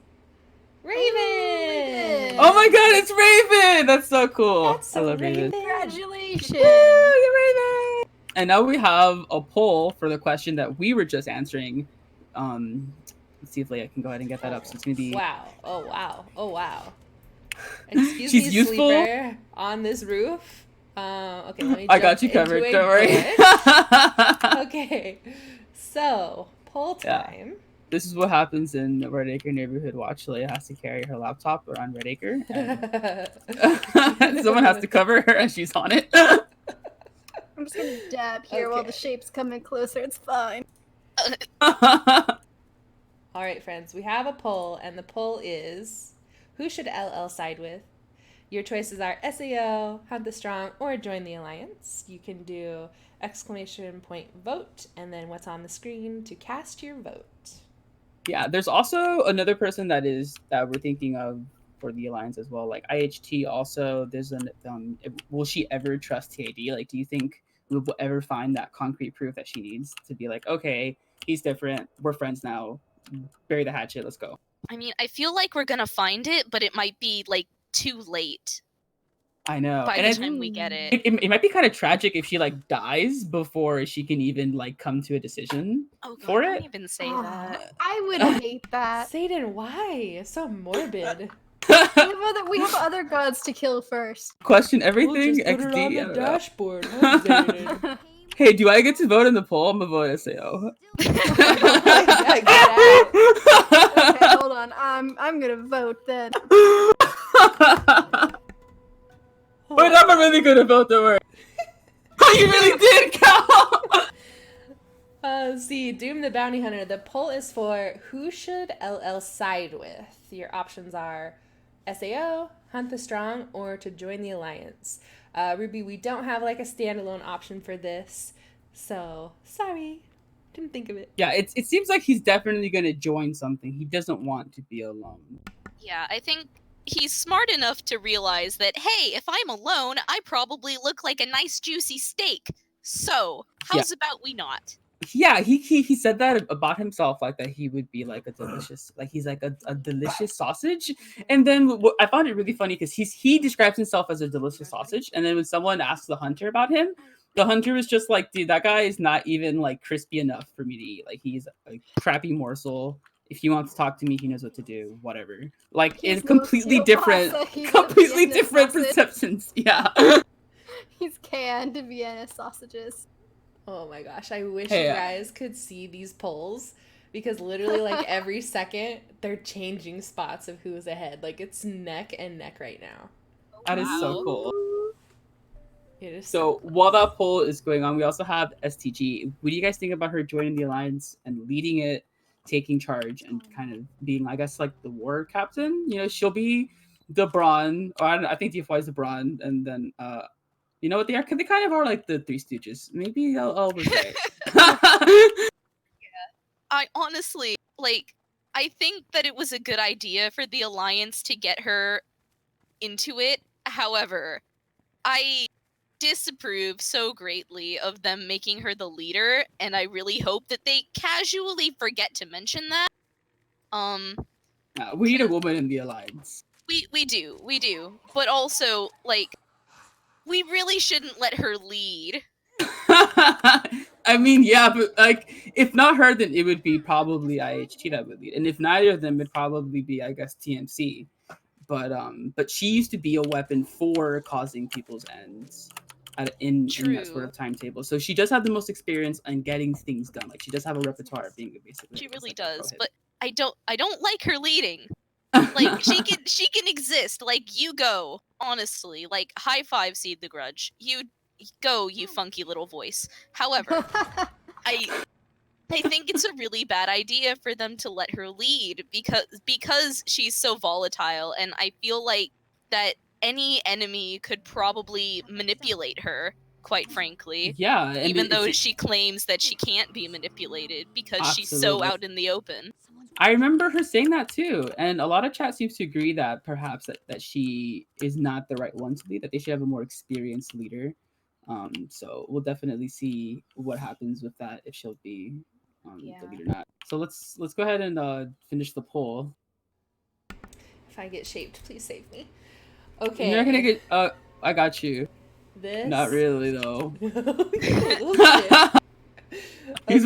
Raven. Oh my god, it's Raven! That's so cool. That's I so love Raven. congratulations! Woo, you're Raven! And now we have a poll for the question that we were just answering. Let's see if Leia can go ahead and get that up. So it's gonna be Wow. Oh wow. Oh wow. Excuse She's me, useful. sleeper on this roof. Okay, let me I jump got you into covered. a Don't worry. bush. Okay. So, poll Yeah. time. This is what happens in Redacre Neighborhood Watch. Leia has to carry her laptop around Redacre. And someone has to cover her and she's on it. I'm just gonna dab here while the Okay. shape's coming closer. It's fine. All right, friends, we have a poll, and the poll is, who should LL side with? Your choices are SAO, Hunt the Strong, or Join the Alliance. You can do exclamation point vote, and then what's on the screen to cast your vote. Yeah, there's also another person that we're thinking of for the alliance as well. Like IHT also, there's an will she ever trust TAD? Like, do you think we will ever find that concrete proof that she needs to be like, okay, he's different, we're friends now, bury the hatchet, let's go. I mean, I feel like we're gonna find it, but it might be like too late I know. by And the it, time we get it. it might be kind of tragic if she like dies before she can even like come to a decision Oh god, for don't it. even say Oh, that. I would hate that. Satan, why? So morbid. We have other gods to kill first. Question everything We'll just put it on XD. I the don't know. dashboard. Huh, Satan? Hey, do I get to vote in the poll? I'm gonna vote SAO. Yeah, get out. Okay, hold on. I'm gonna vote then. Wait, I'm really gonna vote the word. Oh, you really did, Cal! See, Doom the Bounty Hunter. The poll is for who should LL side with? Your options are SAO, Hunt the Strong, or to join the Alliance. Ruby, we don't have like a standalone option for this, so sorry. Didn't think of it. Yeah, it seems like he's definitely gonna join something. He doesn't want to be alone. Yeah, I think he's smart enough to realize that, hey, if I'm alone, I probably look like a nice juicy steak. So, how's about we not? Yeah, he said that about himself, like that he would be like a delicious, like he's like a delicious sausage. And then I found it really funny because he describes himself as a delicious sausage, and then when someone asks the hunter about him, the hunter was just like, dude, that guy is not even like crispy enough for me to eat. Like he's a crappy morsel. If he wants to talk to me, he knows what to do. Whatever. Like He's it's completely no different, kielbasa, he's a completely Vienna different sausage. perceptions. Yeah. He's canned Vienna sausages. Oh my gosh, I wish Hey, you guys could see these polls because literally like every second they're changing spots of who's ahead. Like it's neck and neck right now. That is so Wow. cool. It is So cool. while that poll is going on, we also have STG. What do you guys think about her joining the alliance and leading it, taking charge, and kind of being, I guess, like the war captain? You know, she'll be the Brawn, or I think DFY is the Brawn, and then you know what they are? They kind of are like the Three Stooges. Maybe I'll oversay it. I honestly, like, I think that it was a good idea for the Alliance to get her into it. However, I disapprove so greatly of them making her the leader, and I really hope that they casually forget to mention that. We need a woman in the alliance. We do. But also, like, we really shouldn't let her lead. I mean, yeah, but like, if not her, then it would be probably IHT that would lead, and if neither of them, it'd probably be, I guess, TMC. But she used to be a weapon for causing people's ends in that sort of timetable. So she does have the most experience in getting things done. Like she does have a repertoire of being basically. She really like does, but I don't like her leading. Like she can exist. Like you go, honestly. Like high five, Seed the Grudge. You go, you funky little voice. However, I think it's a really bad idea for them to let her lead because she's so volatile, and I feel like that any enemy could probably manipulate her, quite frankly. Yeah, and even though she claims that she can't be manipulated because she's so Absolutely. out in the open. I remember her saying that too, and a lot of chat seems to agree that perhaps that she is not the right one to lead. That they should have a more experienced leader. So we'll definitely see what happens with that, if she'll be the leader or not. So let's go ahead and finish the poll. If I get shaped, please save me. Okay. You're not gonna get. I got you. This. Not really though. He's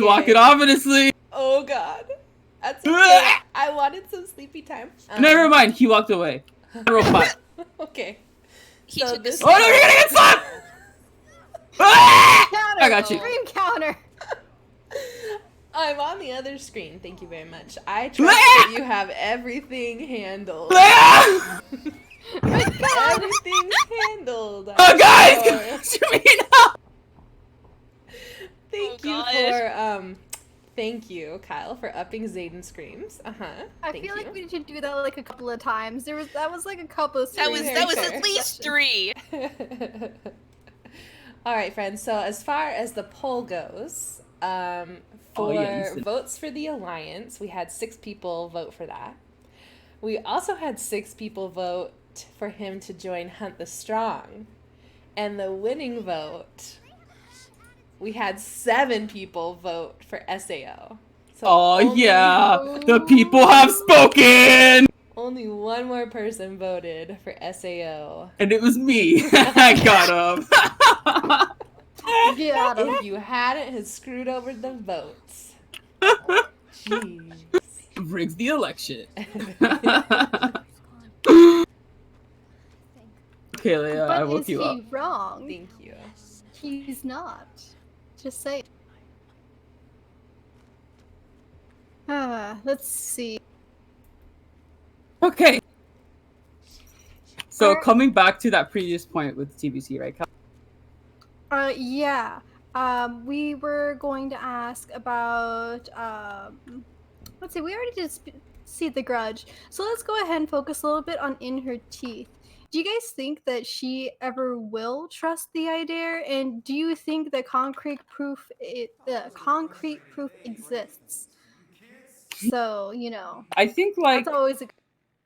Okay. walking ominously. Oh god. That's okay. I wanted some sleepy time. Never mind. He walked away. Robot. Okay. He So took this- a Oh no! You're gonna get slapped. Counter, I got you. Dream counter. I'm on the other screen. Thank you very much. I trust that you have everything handled. Everything's handled. Oh, guys! Thank Oh, you God. Thank you, Kyle, for upping Zayden screams. I Thank feel you. like we should do that like a couple of times. That was like a couple of That was screams that was fair. at least 3. All right, friends. So as far as the poll goes, for instant. votes for the Alliance, we had 6 people vote for that. We also had 6 people vote for him to join Hunt the Strong. And the winning vote, we had 7 people vote for SAO. So The people have spoken! Only one more person voted for SAO. And it was me. I got him. Get 'em. If you hadn't, had screwed over the votes. Jeez. Rigs the election. Okay, Leia, I But woke is you he up. wrong? Thank you. He's not. Just say. Let's see. Okay. So Alright. coming back to that previous point with TBC, right? Yeah. We were going to ask about let's see, we already did see the grudge. So let's go ahead and focus a little bit on In Her Teeth. Do you guys think that she ever will trust the idea? And do you think that concrete proof exists? So, I think that's always a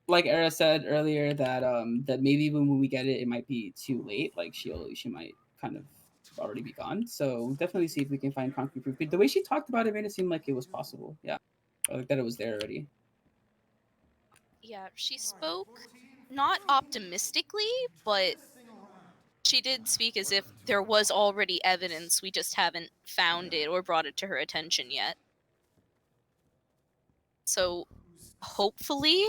like Era said earlier that that maybe when we get it, it might be too late. Like she might kind of already be gone. So definitely see if we can find concrete proof. But the way she talked about it made it seem like it was possible. Yeah, like that it was there already. Yeah, she spoke not optimistically, but she did speak as if there was already evidence, we just haven't found it or brought it to her attention yet. So hopefully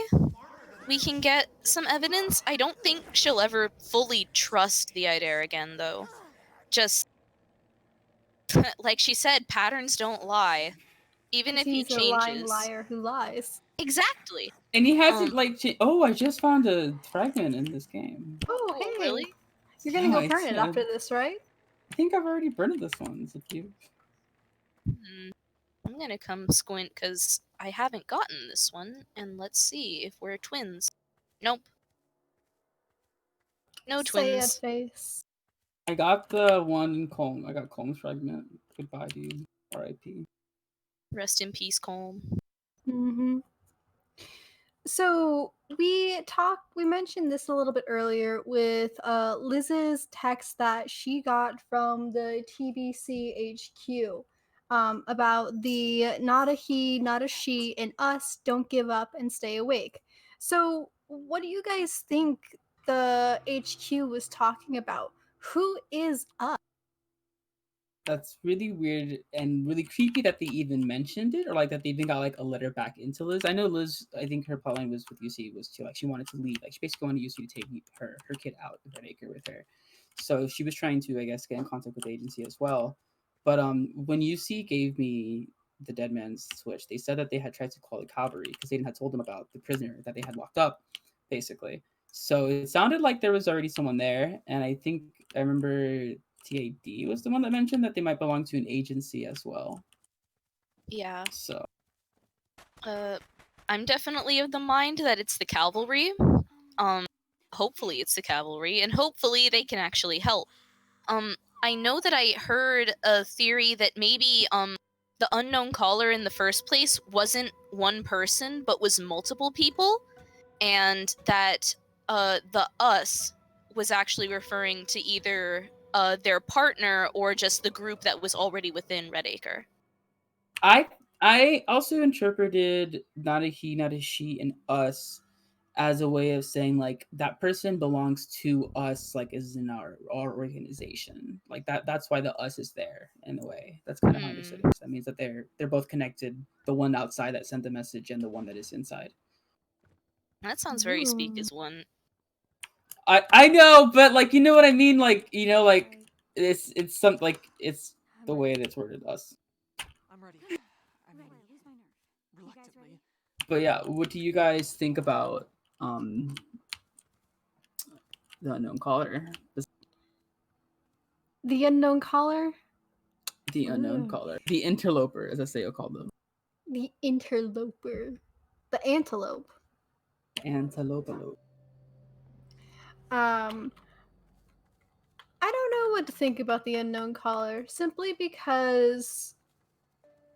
we can get some evidence. I don't think she'll ever fully trust the idea again, though. Just like she said, patterns don't lie. Even if he he's a lying changes. liar who lies. Exactly. And he hasn't oh, I just found a fragment in this game. Oh, Oh, hey. really? You're gonna Yeah, go burn it said- after this, right? I think I've already burned this one. So I'm gonna come squint because I haven't gotten this one, and let's see if we're twins. Nope. No twins. Sad face. I got the one in Colm. I got Colm's fragment. Goodbye, dude. R.I.P. Rest in peace, Colm. Mm-hmm. So we mentioned this a little bit earlier with Liz's text that she got from the TBC HQ about the not a he, not a she, and us don't give up and stay awake. So what do you guys think the HQ was talking about? Who is us? That's really weird and really creepy that they even mentioned it, or like that they even got like a letter back into Liz. I know Liz. I think her plotline was with UC was to like she wanted to leave. Like she basically wanted UC to take her kid out of Redacre with her. So she was trying to, I guess, get in contact with the agency as well. But when UC gave me the dead man's switch, they said that they had tried to call the cavalry because they had told them about the prisoner that they had locked up, basically. So it sounded like there was already someone there, and I think I remember TAD was the one that mentioned that they might belong to an agency as well. Yeah. So I'm definitely of the mind that it's the cavalry. Hopefully it's the cavalry, and hopefully they can actually help. I know that I heard a theory that maybe the unknown caller in the first place wasn't one person but was multiple people, and that the us was actually referring to either their partner or just the group that was already within Redacre. I also interpreted not a he, not a she, and us as a way of saying like that person belongs to us, like is in our organization. Like that's why the us is there in a way. That's kind of how I understood it. So that means that they're both connected. The one outside that sent the message and the one that is inside. That sounds very speak as one. I know, but like you know what I mean. Like like it's something like it's the way that it's worded us. I'm ready. I mean, reluctantly. But yeah, what do you guys think about the unknown caller? The unknown caller? The unknown Ooh. caller. The interloper, as Aseo called them. The interloper. The antelope. Antelope. Um, I don't know what to think about the unknown caller, simply because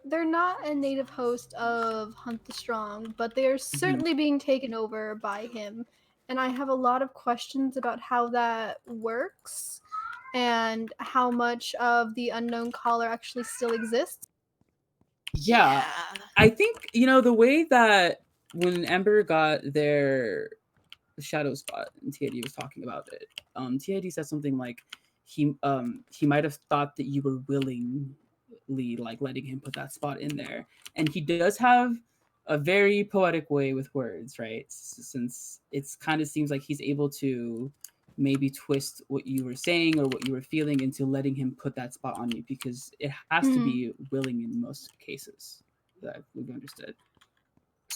they're not a native host of Hunt the Strong, but they are certainly being taken over by him. And I have a lot of questions about how that works and how much of the unknown caller actually still exists. Yeah, I think, the way that when Ember got their shadow spot and TID was talking about it, TID said something like he might have thought that you were willingly like letting him put that spot in there. And he does have a very poetic way with words, right? Since it's kind of seems like he's able to maybe twist what you were saying or what you were feeling into letting him put that spot on you, because it has to be willing in most cases that we've understood.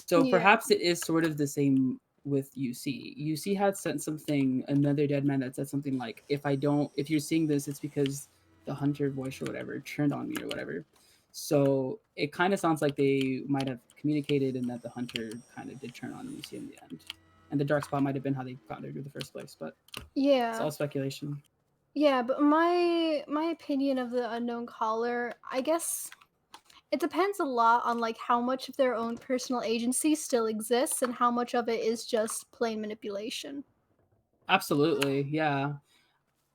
So Yeah. perhaps it is sort of the same with UC. UC had sent something, another dead man that said something like, if you're seeing this, it's because the hunter voice or whatever turned on me or whatever. So it kind of sounds like they might have communicated and that the hunter kind of did turn on UC in the end. And the dark spot might have been how they got there in the first place, but it's Yeah. all speculation. Yeah, but my opinion of the unknown caller, I guess it depends a lot on like how much of their own personal agency still exists and how much of it is just plain manipulation. Absolutely, yeah.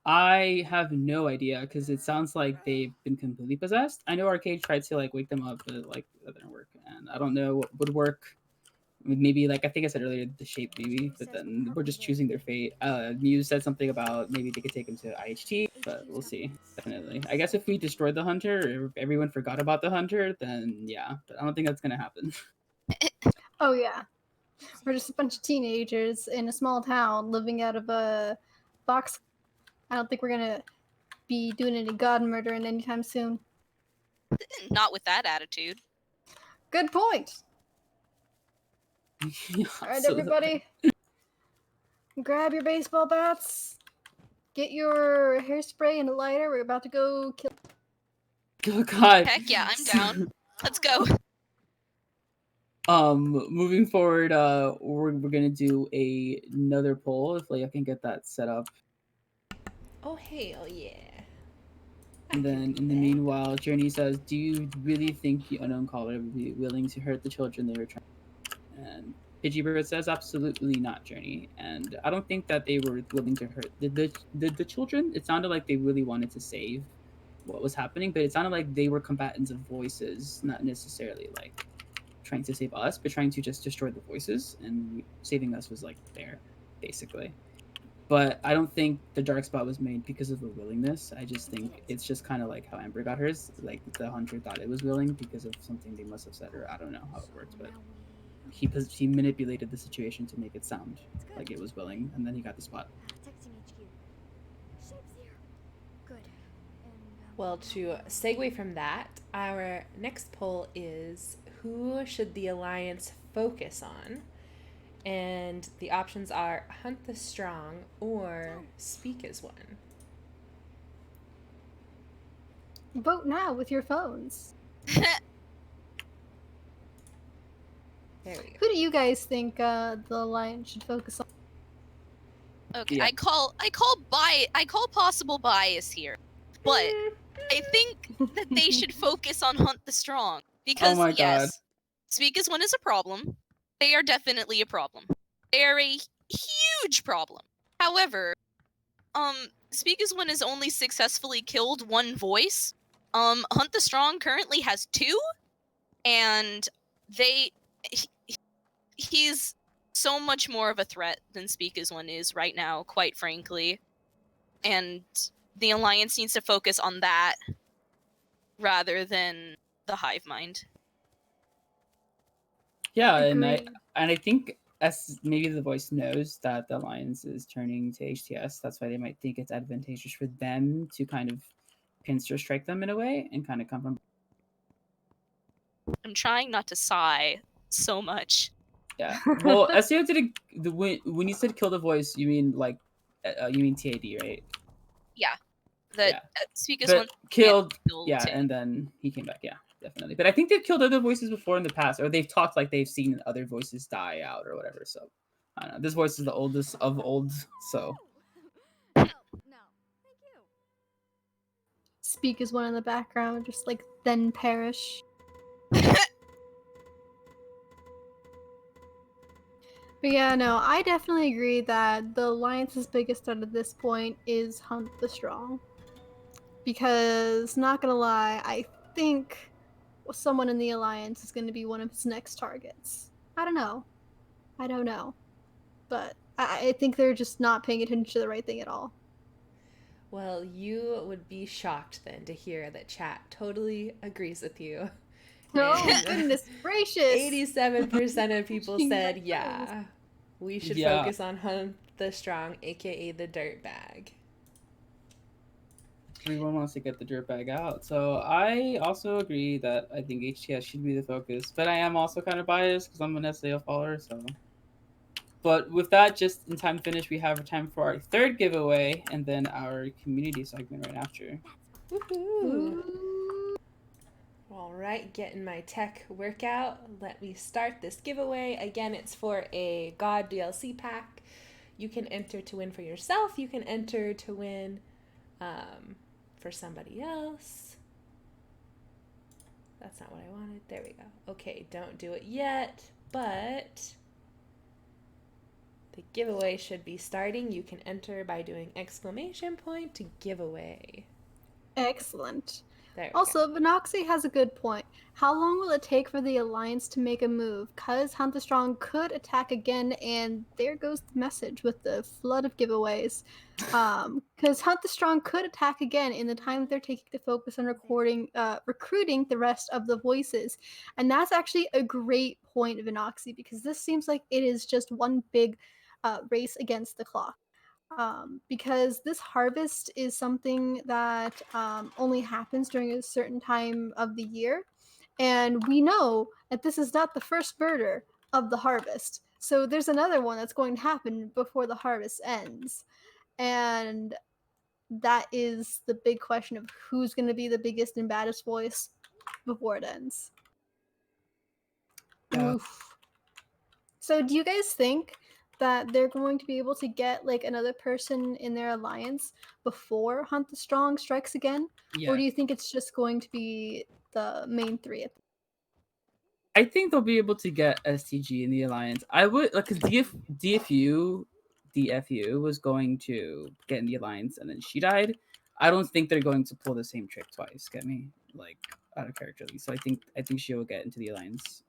I have no idea because it sounds like they've been completely possessed. I know Arcade tried to like wake them up, but like that didn't work. And I don't know what would work. Maybe like I think I said earlier, the shape maybe, but then we're just choosing their fate. Muse said something about maybe they could take him to IHT, but we'll see. Definitely, I guess if we destroyed the hunter, or if everyone forgot about the hunter, then yeah. But I don't think that's gonna happen. Oh yeah. We're just a bunch of teenagers in a small town living out of a box. I don't think we're gonna be doing any god murdering anytime soon. Not with that attitude. Good point. Yeah, All right, absolutely. everybody, grab your baseball bats, get your hairspray and a lighter. We're about to go kill. Oh God. Heck yeah, I'm down. Let's go. Moving forward, we're gonna do another poll if like I can get that set up. Oh, hell yeah. And then in the meanwhile, Journey says, "Do you really think the unknown caller would be willing to hurt the children they were trying?" And Pidgey Bird says, "Absolutely not, Journey." And I don't think that they were willing to hurt the children. It sounded like they really wanted to save what was happening, but it sounded like they were combatants of voices, not necessarily like trying to save us, but trying to just destroy the voices, and saving us was like there, basically. But I don't think the dark spot was made because of a willingness. I just think it's just kind of like how Amber got hers. Like the hunter thought it was willing because of something they must have said, or I don't know how it worked, but he manipulated the situation to make it sound like it was willing, and then he got the spot. Texting HQ. Ship's here. Good. And Well, to segue from that, our next poll is who should the Alliance focus on? And the options are Hunt the Strong or Speak as One. Vote now with your phones. There we go. Who do you guys think the Alliance should focus on? Okay, Yeah. I call possible bias here, but I think that they should focus on Hunt the Strong because my God. yes, Speak as One is a problem. They are definitely a problem. They are a huge problem. However, Speak as One has only successfully killed one voice. Hunt the Strong currently has two, and he's so much more of a threat than Speak as One is right now, quite frankly. And the Alliance needs to focus on that rather than the hive mind. Yeah, Agreed. and I think as maybe the voice knows that the alliance is turning to HTS, that's why they might think it's advantageous for them to kind of pincer strike them in a way and kind of come from. I'm trying not to sigh so much. Yeah. Well, SEO did when you said kill the voice, you mean like you mean TAD, right? Yeah. that Yeah. Speak is But one killed, killed yeah, too. and then he came back, yeah, definitely. But I think they've killed other voices before in the past, or they've talked like they've seen other voices die out or whatever. So I don't know. This voice is the oldest of old, so Oh, no. Thank you. Speak is one in the background, just like then perish. But yeah, no, I definitely agree that the Alliance's biggest threat at this point is Hunt the Strong. Because, not gonna lie, I think someone in the Alliance is gonna be one of his next targets. I don't know. I don't know. But I think they're just not paying attention to the right thing at all. Well, you would be shocked then to hear that chat totally agrees with you. Oh, And goodness gracious! 87% of people Touching my said, toes. yeah, we should Yeah. focus on Hunt the Strong, aka the Dirtbag. everyone wants to get the dirtbag out. So I also agree that I think HTS should be the focus, but I am also kind of biased because I'm an SAO follower. So, but with that, just in time finish, we have time for our third giveaway and then our community segment right after. Woohoo! Ooh. All right, getting my tech workout. Let me start this giveaway. Again, it's for a God DLC pack. You can enter to win for yourself. You can enter to win for somebody else. That's not what I wanted. There we go. Okay, don't do it yet, but the giveaway should be starting. You can enter by doing exclamation point to giveaway. Excellent. There we Also, go. Vinoxy has a good point. How long will it take for the Alliance to make a move? Cuz Hunt the Strong could attack again, and there goes the message with the flood of giveaways. Because Hunt the Strong could attack again in the time that they're taking to focus on recruiting the rest of the voices. And that's actually a great point, Vinoxy, because this seems like it is just one big race against the clock. Because this harvest is something that only happens during a certain time of the year. And we know that this is not the first murder of the harvest. So there's another one that's going to happen before the harvest ends. And that is the big question of who's going to be the biggest and baddest voice before it ends. Yeah. Oof. So do you guys think that they're going to be able to get like another person in their alliance before Hunt the Strong strikes again? Yeah. Or do you think it's just going to be the main three? I think they'll be able to get STG in the alliance. I would like because DFU was going to get in the alliance and then she died. I don't think they're going to pull the same trick twice. Get me like out of character. So I think she will get into the alliance.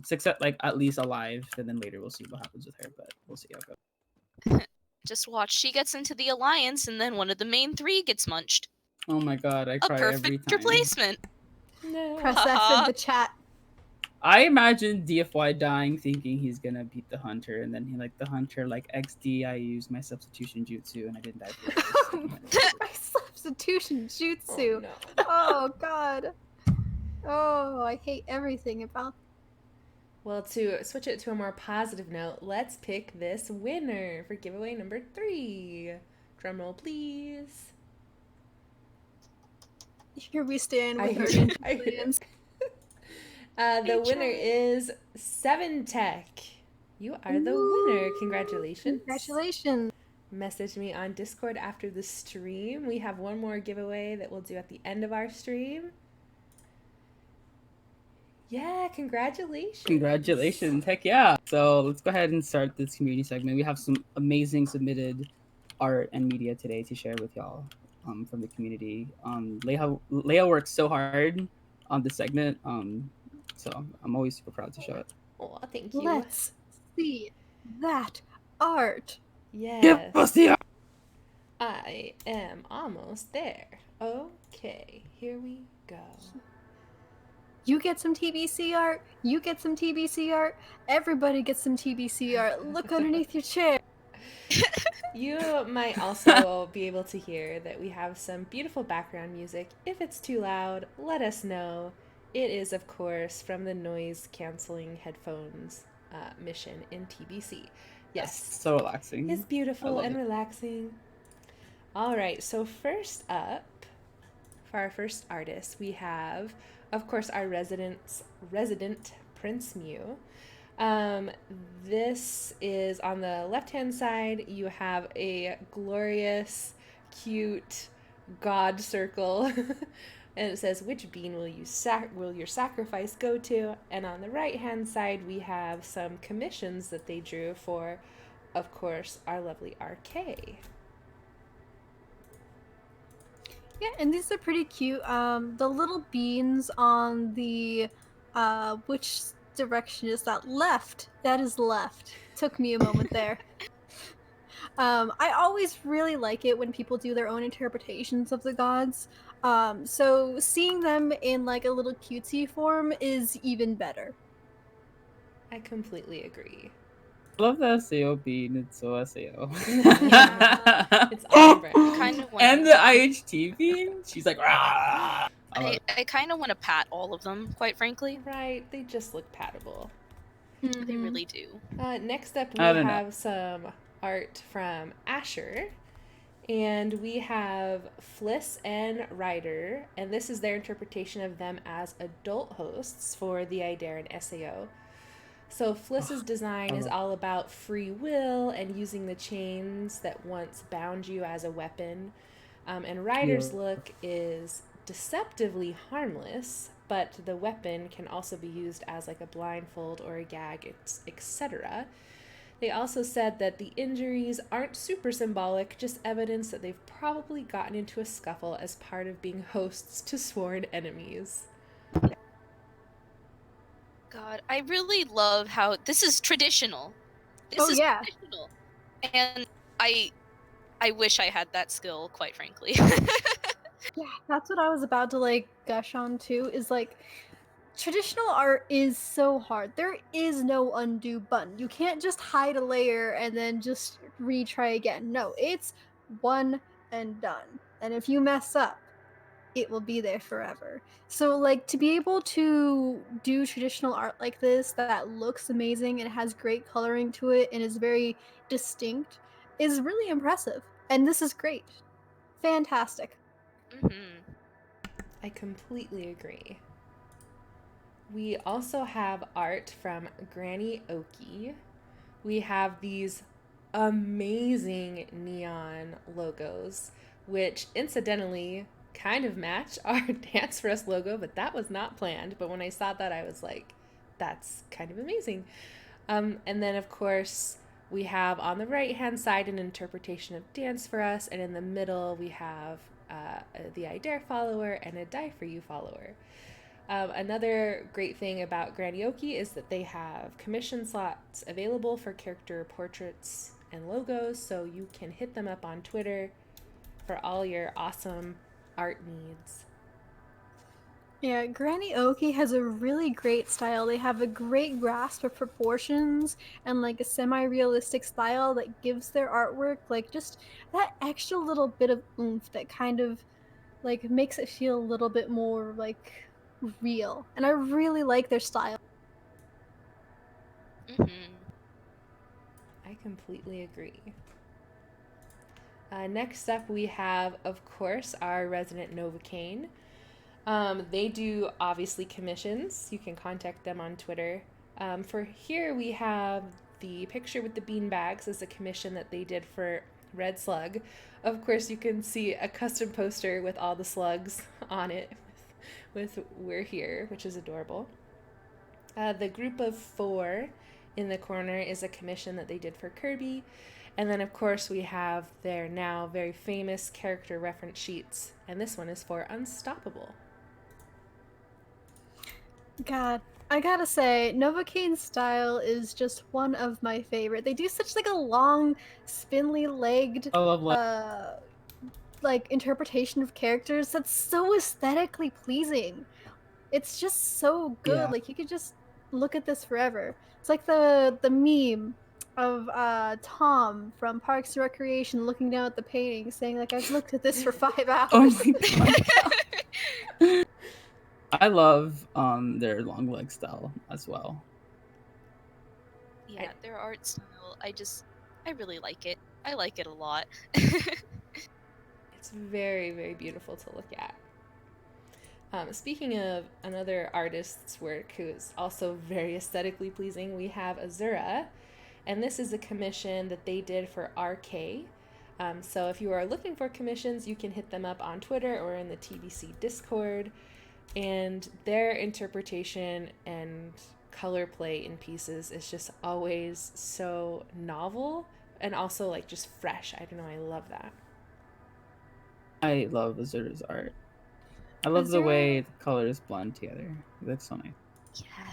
Success like at least alive, and then later we'll see what happens with her. But we'll see how it goes. Just watch. She gets into the Alliance, and then one of the main three gets munched. Oh my god, I A cry every perfect time. replacement. No. Press X Haha. in the chat. I imagine DFY dying thinking he's gonna beat the hunter, and then he like the hunter like XD. I used my substitution jutsu and I didn't die for it. My substitution jutsu. Oh, no. Oh god. Oh, I hate everything about. Well, to switch it to a more positive note, let's pick this winner for giveaway number 3. Drumroll, please. Here we stand I with our hear- I hear- plans. The winner is 7 Tech. You are the winner. Congratulations. Congratulations. Message me on Discord after the stream. We have one more giveaway that we'll do at the end of our stream. Yeah, congratulations. Congratulations. Heck yeah. So let's go ahead and start this community segment. We have some amazing submitted art and media today to share with y'all from the community. Leia works so hard on this segment. So I'm always super proud to show it. Oh, thank you. Let's see that art. Yes. Give us the art. I am almost there. Okay, here we go. You get some TBC art. You get some TBC art. Everybody gets some TBC art. Look underneath your chair. You might also be able to hear that we have some beautiful background music. If it's too loud, let us know. It is, of course, from the noise canceling headphones mission in TBC. Yes, So relaxing. it's beautiful love and it. relaxing. All right, so first up, for our first artist, we have, of course, our resident Prince Mew. This is on the left-hand side. You have a glorious, cute god circle, and it says, "Which bean will your sacrifice go to?" And on the right-hand side, we have some commissions that they drew for, of course, our lovely RK. Yeah, and these are pretty cute. The little beans on the which direction is that? Left. That is left. Took me a moment there. I always really like it when people do their own interpretations of the gods. So seeing them in like a little cutesy form is even better. I completely agree. I love the SAO bean. It's so SAO. Yeah. It's on brand. Kind of want And the IHT bean, she's like, "Rah!" I love it. I kind of want to pat all of them, quite frankly. Right, they just look patable. They really do. Next up, we I don't know. have some art from Asher. And we have Fliss and Ryder, and this is their interpretation of them as adult hosts for the Idaren SAO. So Fliss's design is all about free will and using the chains that once bound you as a weapon. And Ryder's look is deceptively harmless, but the weapon can also be used as like a blindfold or a gag, etc. They also said that the injuries aren't super symbolic, just evidence that they've probably gotten into a scuffle as part of being hosts to sworn enemies. God, I really love how this is traditional. This is yeah. traditional. And I wish I had that skill, quite frankly. Yeah, that's what I was about to like gush on too, is like traditional art is so hard. There is no undo button. You can't just hide a layer and then just retry again. No, it's one and done. And if you mess up, it will be there forever. So like to be able to do traditional art like this that looks amazing and has great coloring to it and is very distinct is really impressive. And this is great. Fantastic. Mm-hmm. I completely agree. We also have art from Granny Oki. We have these amazing neon logos, which incidentally kind of match our Dance for Us logo, but that was not planned. But when I saw that, I was like, that's kind of amazing. And then, of course, we have on the right-hand side an interpretation of Dance for Us, and in the middle we have the I Dare follower and a Die for You follower. Another great thing about Granioki is that they have commission slots available for character portraits and logos, so you can hit them up on Twitter for all your awesome art needs. Yeah, Granny Oki has a really great style. They have a great grasp of proportions and like a semi-realistic style that gives their artwork like just that extra little bit of oomph that kind of like makes it feel a little bit more like real. And I really like their style. Mm-hmm. I completely agree. Next up, we have, of course, our resident Novocaine. They do obviously commissions. You can contact them on Twitter. For here, we have the picture with the bean bags as a commission that they did for Red Slug. Of course, you can see a custom poster with all the slugs on it with "We're Here," which is adorable. The group of 4 in the corner is a commission that they did for Kirby. And then, of course, we have their now very famous character reference sheets. And this one is for Unstoppable. God, I gotta say, Novocaine's style is just one of my favorite. They do such like a long, spindly legged I love like interpretation of characters that's so aesthetically pleasing. It's just so good. Yeah. Like you could just look at this forever. It's like the meme of Tom from Parks and Recreation looking down at the painting saying like I've looked at this for 5 hours. Oh my god. I love their long leg style as well. Yeah, their art style, I really like it. I like it a lot. very, very beautiful to look at. Speaking of another artist's work who is also very aesthetically pleasing, we have Azura, and this is a commission that they did for RK. So if you are looking for commissions, you can hit them up on Twitter or in the TBC Discord, and their interpretation and color play in pieces is just always so novel and also like just fresh. I don't know, I love that. I love Azura's art. I love the way the colors blend together. That's so nice.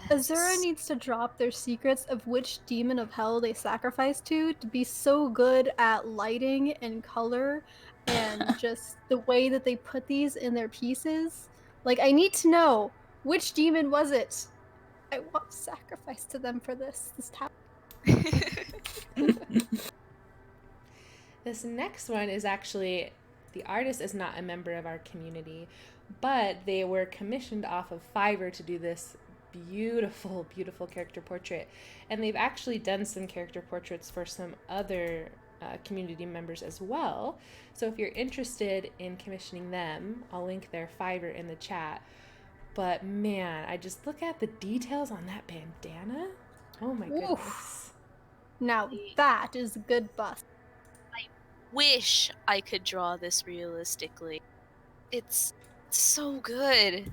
Azura needs to drop their secrets of which demon of hell they sacrifice to be so good at lighting and color and just the way that they put these in their pieces. Like, I need to know, which demon was it? I want to sacrifice to them for this tower. This next one is actually, the artist is not a member of our community, but they were commissioned off of Fiverr to do this beautiful, beautiful character portrait. And they've actually done some character portraits for some other community members as well. So if you're interested in commissioning them, I'll link their Fiverr in the chat. But man, I just look at the details on that bandana. Oh my goodness. Now that is a good bust. Wish I could draw this realistically. It's so good.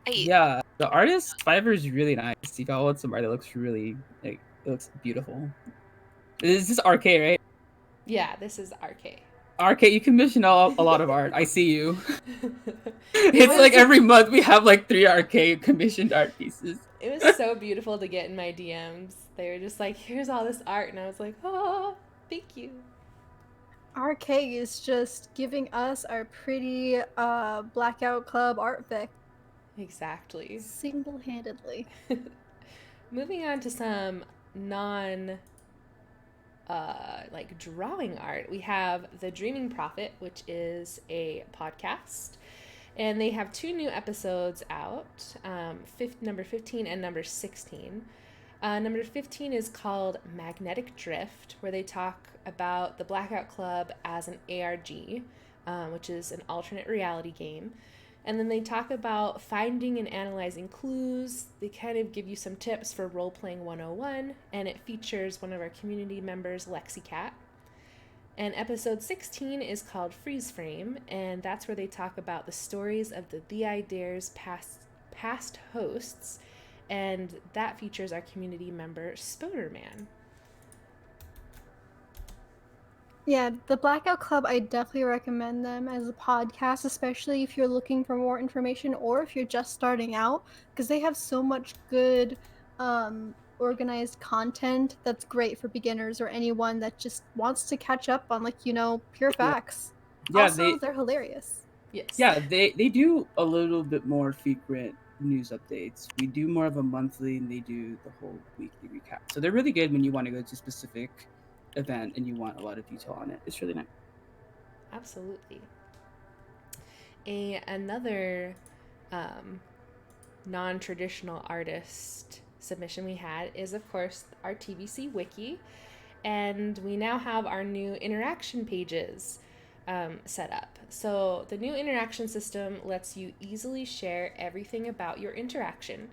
Yeah, the artist Fiverr is really nice. You follow some art that looks really like it looks beautiful. This is RK, right? Yeah, this is RK. RK, you commission a lot of art. I see you. It's like every month we have like 3 RK commissioned art pieces. It was so beautiful to get in my DMs. They were just like, here's all this art. And I was like, oh, thank you. RK is just giving us our pretty Blackout Club art fic. Exactly. Single-handedly. Moving on to some like drawing art, we have The Dreaming Prophet, which is a podcast. And they have 2 new episodes out, number 15 and number 16. Number 15 is called Magnetic Drift, where they talk about the Blackout Club as an ARG, which is an alternate reality game. And then they talk about finding and analyzing clues. They kind of give you some tips for role-playing 101, and it features one of our community members, LexiCat. And episode 16 is called Freeze Frame, and that's where they talk about the stories of the I Dare's past hosts, and that features our community member, Spoderman. Yeah, the Blackout Club, I definitely recommend them as a podcast, especially if you're looking for more information or if you're just starting out, because they have so much good organized content that's great for beginners or anyone that just wants to catch up on, like, pure facts. Yeah, also, they're hilarious. Yes. Yeah, they do a little bit more frequent news updates. We do more of a monthly, and they do the whole weekly recap. So they're really good when you want to go to a specific event and you want a lot of detail on it. It's really nice. Absolutely. Another non-traditional artist submission we had is, of course, our TBC Wiki. And we now have our new interaction pages set up. So the new interaction system lets you easily share everything about your interaction.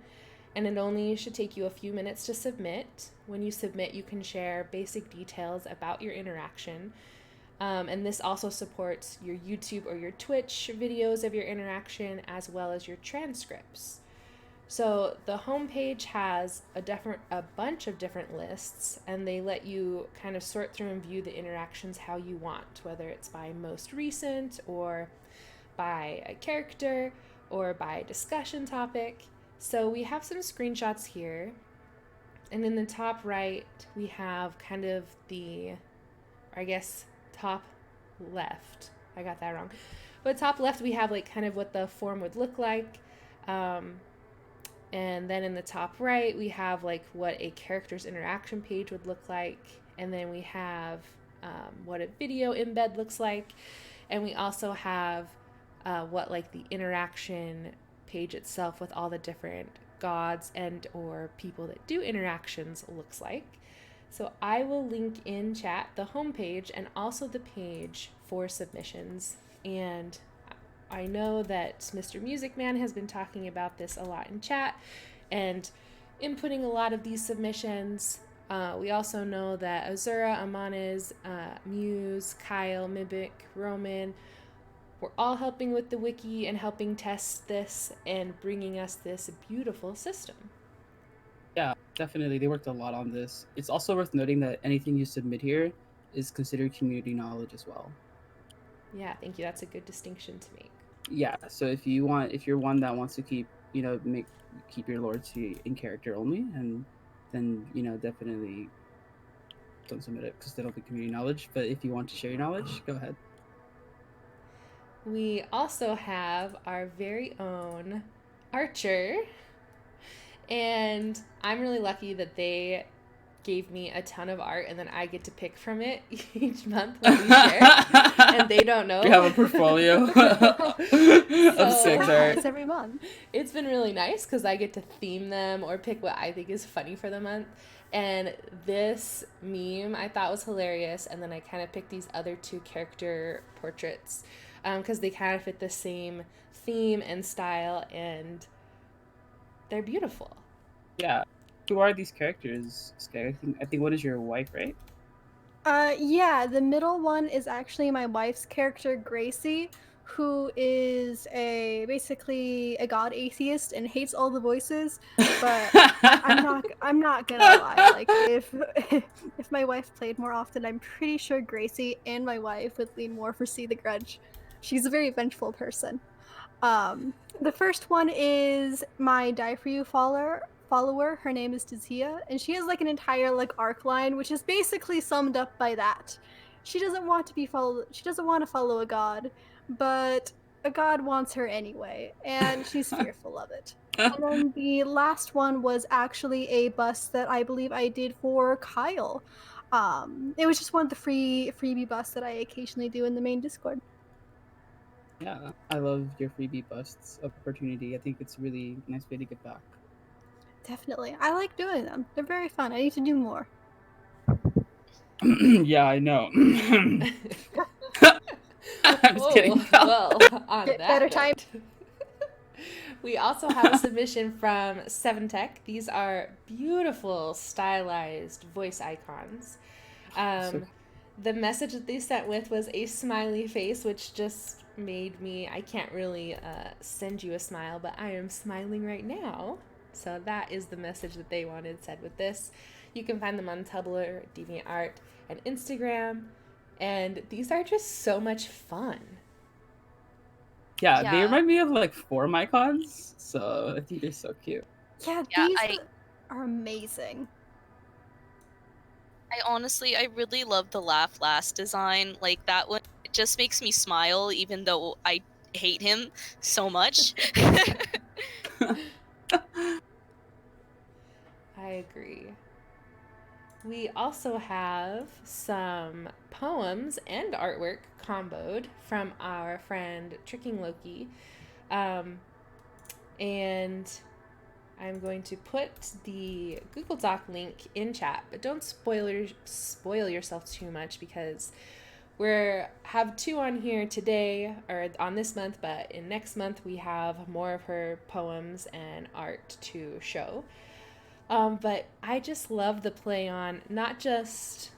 And it only should take you a few minutes to submit. When you submit, you can share basic details about your interaction. And this also supports your YouTube or your Twitch videos of your interaction, as well as your transcripts. So the homepage has a bunch of different lists, and they let you kind of sort through and view the interactions how you want, whether it's by most recent or by a character or by discussion topic. So we have some screenshots here, and in the top right we have kind of top left, I got that wrong, but top left we have like kind of what the form would look like, and then in the top right we have like what a character's interaction page would look like, and then we have what a video embed looks like, and we also have what like the interaction page itself with all the different gods and or people that do interactions looks like. So I will link in chat the homepage and also the page for submissions And I know that Mr. Music Man has been talking about this a lot in chat and inputting a lot of these submissions. We also know that Azura, Amaniz, Muse, Kyle, Mimic, Roman were all helping with the wiki and helping test this and bringing us this beautiful system. Yeah, definitely. They worked a lot on this. It's also worth noting that anything you submit here is considered community knowledge as well. Yeah, thank you. That's a good distinction to make. Yeah, so if you're one that wants to keep, keep your lore to in character only, and then, definitely don't submit it because they don't be community knowledge. But if you want to share your knowledge, go ahead. We also have our very own Archer, and I'm really lucky that they gave me a ton of art and then I get to pick from it each month when we share, and they don't know. You have a portfolio of six art. Every month. It's been really nice because I get to theme them or pick what I think is funny for the month. And this meme I thought was hilarious, and then I kind of picked these other two character portraits because they kind of fit the same theme and style, and they're beautiful. Yeah. Who are these characters, Sky? I think one is your wife, right? Yeah, the middle one is actually my wife's character, Gracie, who is basically a god atheist and hates all the voices. But I'm not gonna lie. Like if my wife played more often, I'm pretty sure Gracie and my wife would lean more for See the Grudge. She's a very vengeful person. The first one is my Die For You follower. Her name is Tazia, and she has like an entire like arc line, which is basically summed up by that. She doesn't want to be followed. She doesn't want to follow a god, but a god wants her anyway, and she's fearful of it. And then the last one was actually a bust that I believe I did for Kyle. It was just one of the freebie busts that I occasionally do in the main Discord. Yeah, I love your freebie busts opportunity. I think it's really a nice way to get back. Definitely. I like doing them. They're very fun. I need to do more. Yeah, I know. I'm just kidding. Well, on that Better time. We also have a submission from Seven Tech. These are beautiful, stylized voice icons. The message that they sent with was a smiley face, which just made me, I can't really send you a smile, but I am smiling right now. So that is the message that they wanted said with this. You can find them on Tumblr, DeviantArt, and Instagram. And these are just so much fun. Yeah, they remind me of like form icons, so I think they're so cute. Yeah, these are amazing. I really love the Laugh Last design. Like, that one, it just makes me smile even though I hate him so much. I agree. We also have some poems and artwork comboed from our friend Tricking Loki. And I'm going to put the Google Doc link in chat, but don't spoil yourself too much because we have two on here today, or on this month, but in next month we have more of her poems and art to show. But I just love the play on not just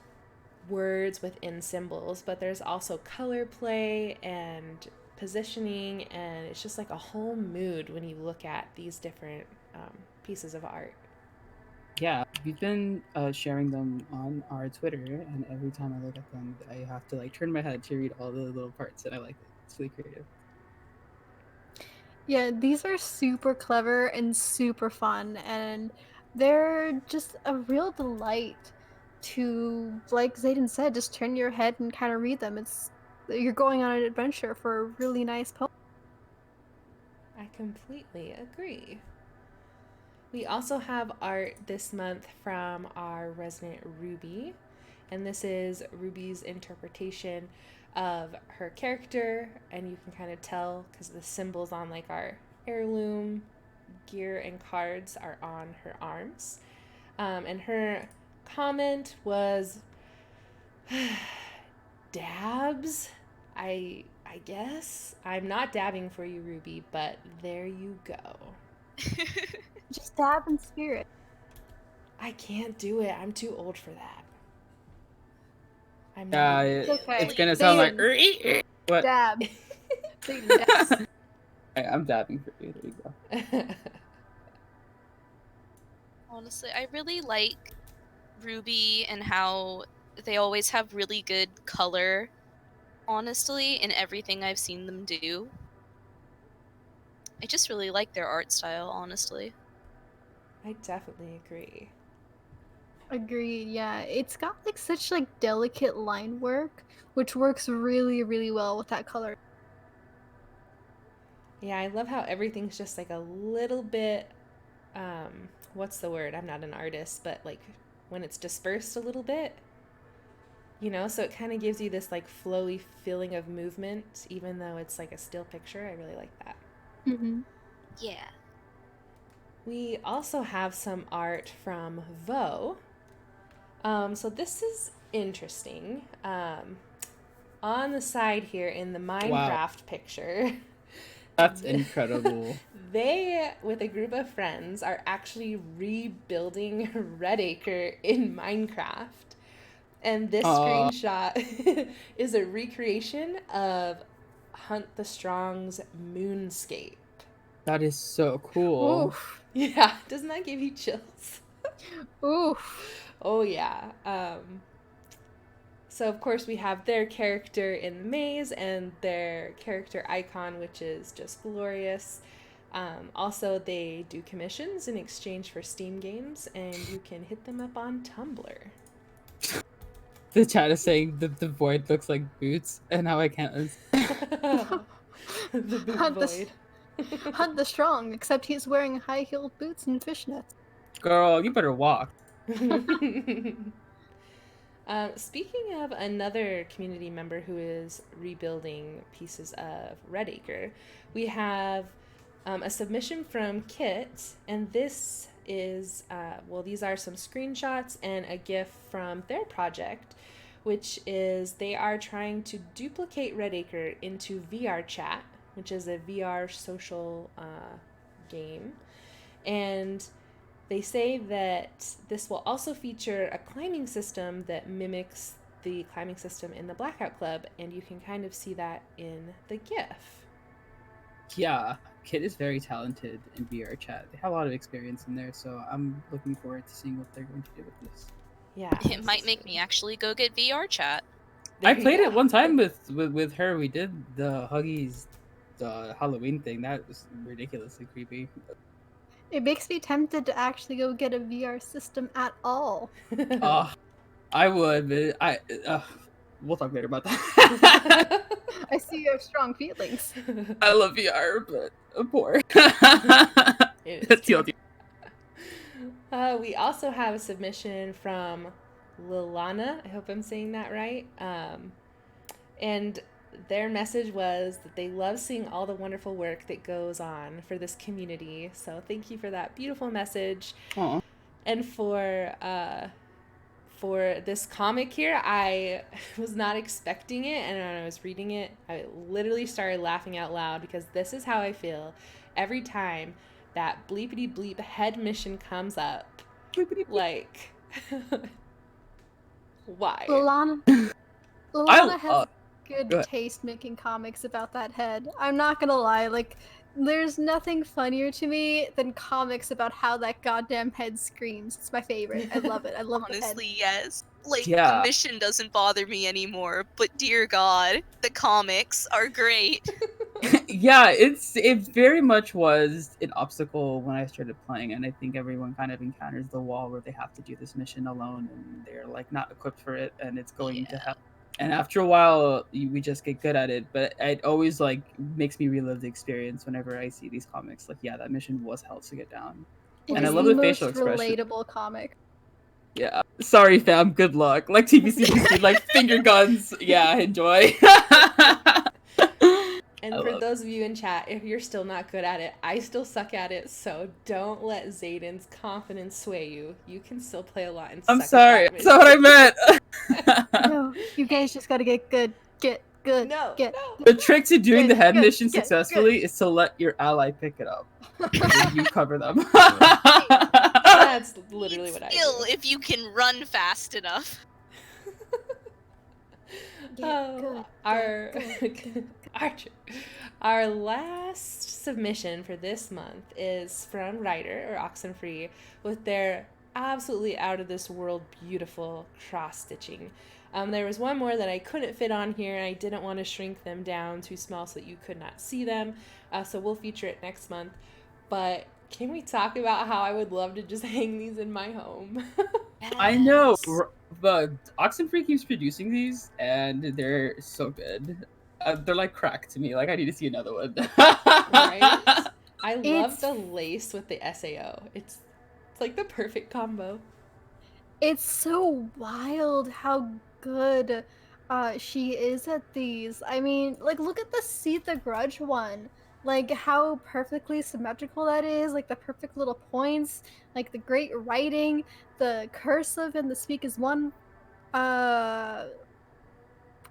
words within symbols, but there's also color play and positioning, and it's just like a whole mood when you look at these different pieces of art. Yeah, we've been sharing them on our Twitter, and every time I look at them, I have to like turn my head to read all the little parts, and I like it. It's really creative. Yeah, these are super clever and super fun, and they're just a real delight to, like Zayden said, just turn your head and kind of read them. You're going on an adventure for a really nice poem. I completely agree. We also have art this month from our resident Ruby, and this is Ruby's interpretation of her character, and you can kind of tell because the symbols on like our heirloom gear and cards are on her arms. And her comment was dabs. I I guess I'm not dabbing for you, Ruby, but there you go. Just dab in spirit. I can't do it. I'm too old for that. I'm Yeah, not. okay. it's gonna sound like Zayden. what? Dab. Zayden, dab. I'm dabbing for you. There you go. Honestly, I really like Ruby and how they always have really good color, honestly, in everything I've seen them do. I just really like their art style, honestly. I definitely agree. Agreed, yeah. It's got like such like delicate line work, which works really, really well with that color. Yeah, I love how everything's just like a little bit, what's the word? I'm not an artist, but like when it's dispersed a little bit, you know, so it kind of gives you this like flowy feeling of movement, even though it's like a still picture. I really like that. Mm-hmm. Yeah. We also have some art from Vo. So this is interesting. On the side here in the Minecraft picture, That's incredible. they, with a group of friends, are actually rebuilding Redacre in Minecraft. And this screenshot is a recreation of Hunt the Strong's Moonscape. That is so cool. Oof. Yeah, doesn't that give you chills? Oof. Oh, yeah. So, of course, we have their character in the maze and their character icon, which is just glorious. Also, they do commissions in exchange for Steam games, and you can hit them up on Tumblr. The chat is saying the void looks like boots, and how I can't. The boot Hunt the, void. Hunt the Strong, except he's wearing high-heeled boots and fishnets. Girl, you better walk. Speaking of another community member who is rebuilding pieces of Redacre, we have a submission from Kit, and this is, these are some screenshots and a GIF from their project, which is they are trying to duplicate Redacre into VR Chat, which is a VR social game, and they say that this will also feature a climbing system that mimics the climbing system in the Blackout Club, and you can kind of see that in the GIF. Yeah, Kit is very talented in VR chat. They have a lot of experience in there, so I'm looking forward to seeing what they're going to do with this. Yeah, It might make me actually go get VR chat. I played it one time with her. We did the Huggies Halloween thing. That was ridiculously creepy. It makes me tempted to actually go get a VR system at all. I would, but we'll talk later about that. I see you have strong feelings. I love VR, but I'm poor. It That's is. TLD. We also have a submission from Lilana. I hope I'm saying that right. And their message was that they love seeing all the wonderful work that goes on for this community. So thank you for that beautiful message. Aw. And for this comic here, I was not expecting it, and when I was reading it, I literally started laughing out loud because this is how I feel every time that bleepity bleep head mission comes up. Like, why? Lilana has good taste making comics about that head. I'm not gonna lie, like, there's nothing funnier to me than comics about how that goddamn head screams. It's my favorite. I love it. I love Honestly, the head. yes. Like, Yeah. the mission doesn't bother me anymore, but dear God, the comics are great. Yeah, it very much was an obstacle when I started playing, and I think everyone kind of encounters the wall where they have to do this mission alone, and they're like not equipped for it, and it's going to hell. And after a while, we just get good at it. But it always like makes me relive the experience whenever I see these comics. Like, yeah, that mission was hell to get down. It's And I love the facial most expression. relatable comic. Yeah. Sorry, fam. Good luck. Like TBC, like finger guns. Yeah, enjoy. And for those of you in chat, if you're still not good at it, I still suck at it, so don't let Zayden's confidence sway you. You can still play a lot and I'm suck sorry. at that That's not what I meant. No, you guys just gotta get good. Get good. No, Get. no. The trick to doing the head Good, mission good, successfully is to let your ally pick it up. And then you cover them. That's literally what I Skill do. if you can run fast enough. Good, Our good. our last submission for this month is from Ryder or Oxenfree with their absolutely out of this world beautiful cross stitching. There was one more that I couldn't fit on here, and I didn't want to shrink them down too small so that you could not see them. So we'll feature it next month. But can we talk about how I would love to just hang these in my home? I know, Yes. but Oxenfree keeps producing these, and they're so good. They're like crack to me. Like I need to see another one. Right? I love It's- the lace with the SAO. It's like the perfect combo. It's so wild how good she is at these. I mean, like, look at the See the Grudge one. Like, how perfectly symmetrical that is. Like, the perfect little points. Like, the great writing. The cursive and the speak as one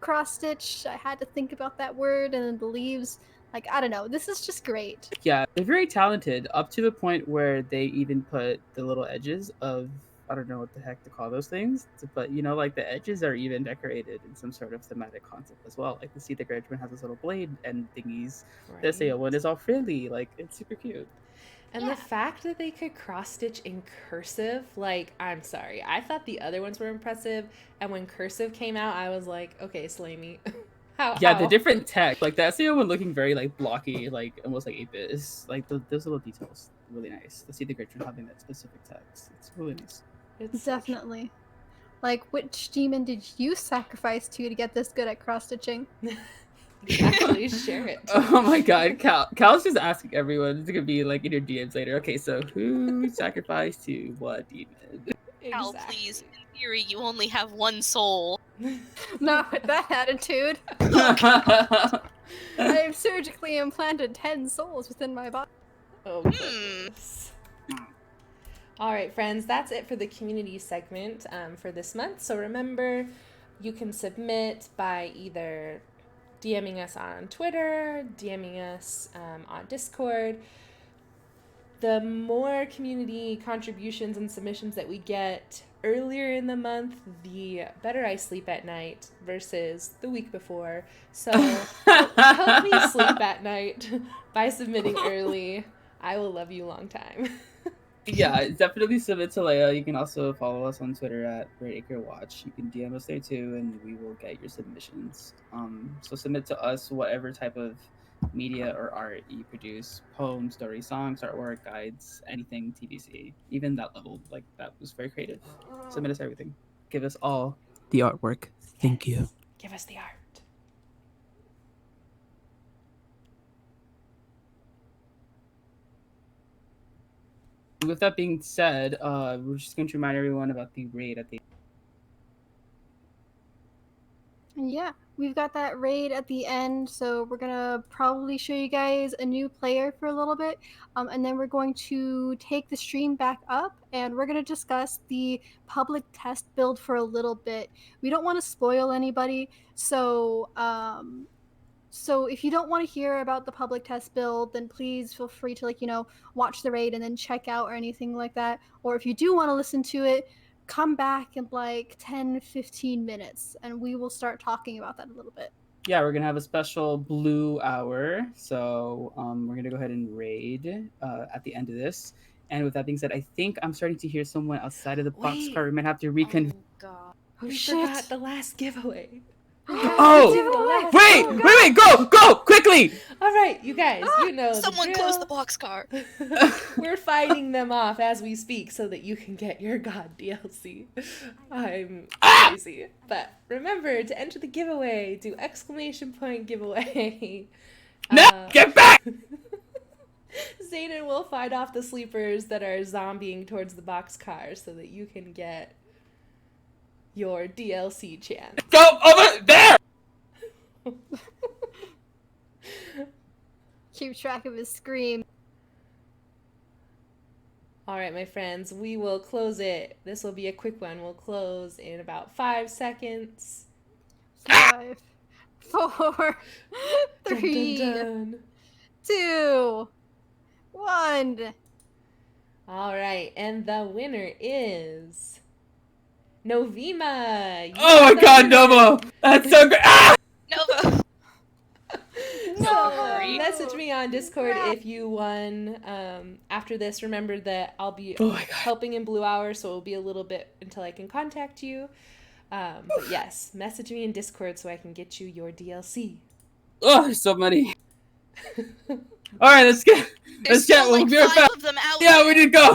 cross stitch. I had to think about that word. And then the leaves. Like, I don't know. This is just great. Yeah, they're very talented up to the point where they even put the little edges of I don't know what the heck to call those things, but you know, like the edges are even decorated in some sort of thematic concept as well. Like the See the Graduate has this little blade and thingies. The SAO one is all frilly, like it's super cute. And the fact that they could cross stitch in cursive, like, I'm sorry. I thought the other ones were impressive, and when cursive came out, I was like, okay, slay me. Yeah, the different text, like the SAO one looking very like blocky, like almost like 8-bit is like those little details really nice. To see the Graduate having that specific text, it's really nice. It's so Definitely. Like, which demon did you sacrifice to get this good at cross stitching? Actually, share it. Oh my god, Cal's just asking everyone. It's gonna be like in your DMs later. Okay, so who sacrificed to what demon? Cal, please. In theory, you only have one soul. Not with that attitude. I have surgically implanted 10 souls within my body. Oh, goodness. All right, friends, that's it for the community segment for this month. So remember, you can submit by either DMing us on Twitter, DMing us on Discord. The more community contributions and submissions that we get earlier in the month, the better I sleep at night versus the week before. So help me sleep at night by submitting early. I will love you long time. Yeah, definitely submit to Leia. You can also follow us on Twitter at RedAcreWatch. You can DM us there too, and we will get your submissions. So submit to us whatever type of media or art you produce: poems, stories, songs, artwork, guides, anything TBC. Even that level, like that was very creative. Submit us everything. Give us all the artwork. Thank you. Give us the art. With that being said, we're just going to remind everyone about the raid at the. Yeah, we've got that raid at the end, so we're gonna probably show you guys a new player for a little bit, and then we're going to take the stream back up, and we're gonna discuss the public test build for a little bit. We don't want to spoil anybody, so so if you don't want to hear about the public test build, then please feel free to watch the raid and then check out or anything like that. Or if you do want to listen to it, come back in like 10-15 minutes and we will start talking about that a little bit. Yeah, we're gonna have a special blue hour. So we're gonna go ahead and raid at the end of this. And with that being said, I think I'm starting to hear someone outside of the boxcar. We might have to reconvene. Oh, God. We forgot the last giveaway. Oh, wait, go, quickly! All right, you guys, you know Someone close the boxcar. We're fighting them off as we speak so that you can get your God DLC. I'm crazy. But remember to enter the giveaway, do exclamation point giveaway. No, get back! Zayden will fight off the sleepers that are zombieing towards the boxcar so that you can get your DLC chance. Go over there! Keep track of his scream. All right, my friends, we will close it. This will be a quick one. We'll close in about 5 seconds. 5, 4, Dun, 3, dun, dun. 2, 1. All right, and the winner is Novima. You Oh are my the god, winner. Nova! That's so great! Ah! Nova. So Great. message me on Discord Congrats. if you won. After this, remember that I'll be Oh my god. helping in Blue Hour, so it'll be a little bit until I can contact you. But yes, message me in Discord so I can get you your DLC. Oh, there's so many. Alright, let's get. There's Let's get. still We'll like be right 5 back. of them out Yeah, there. we did go.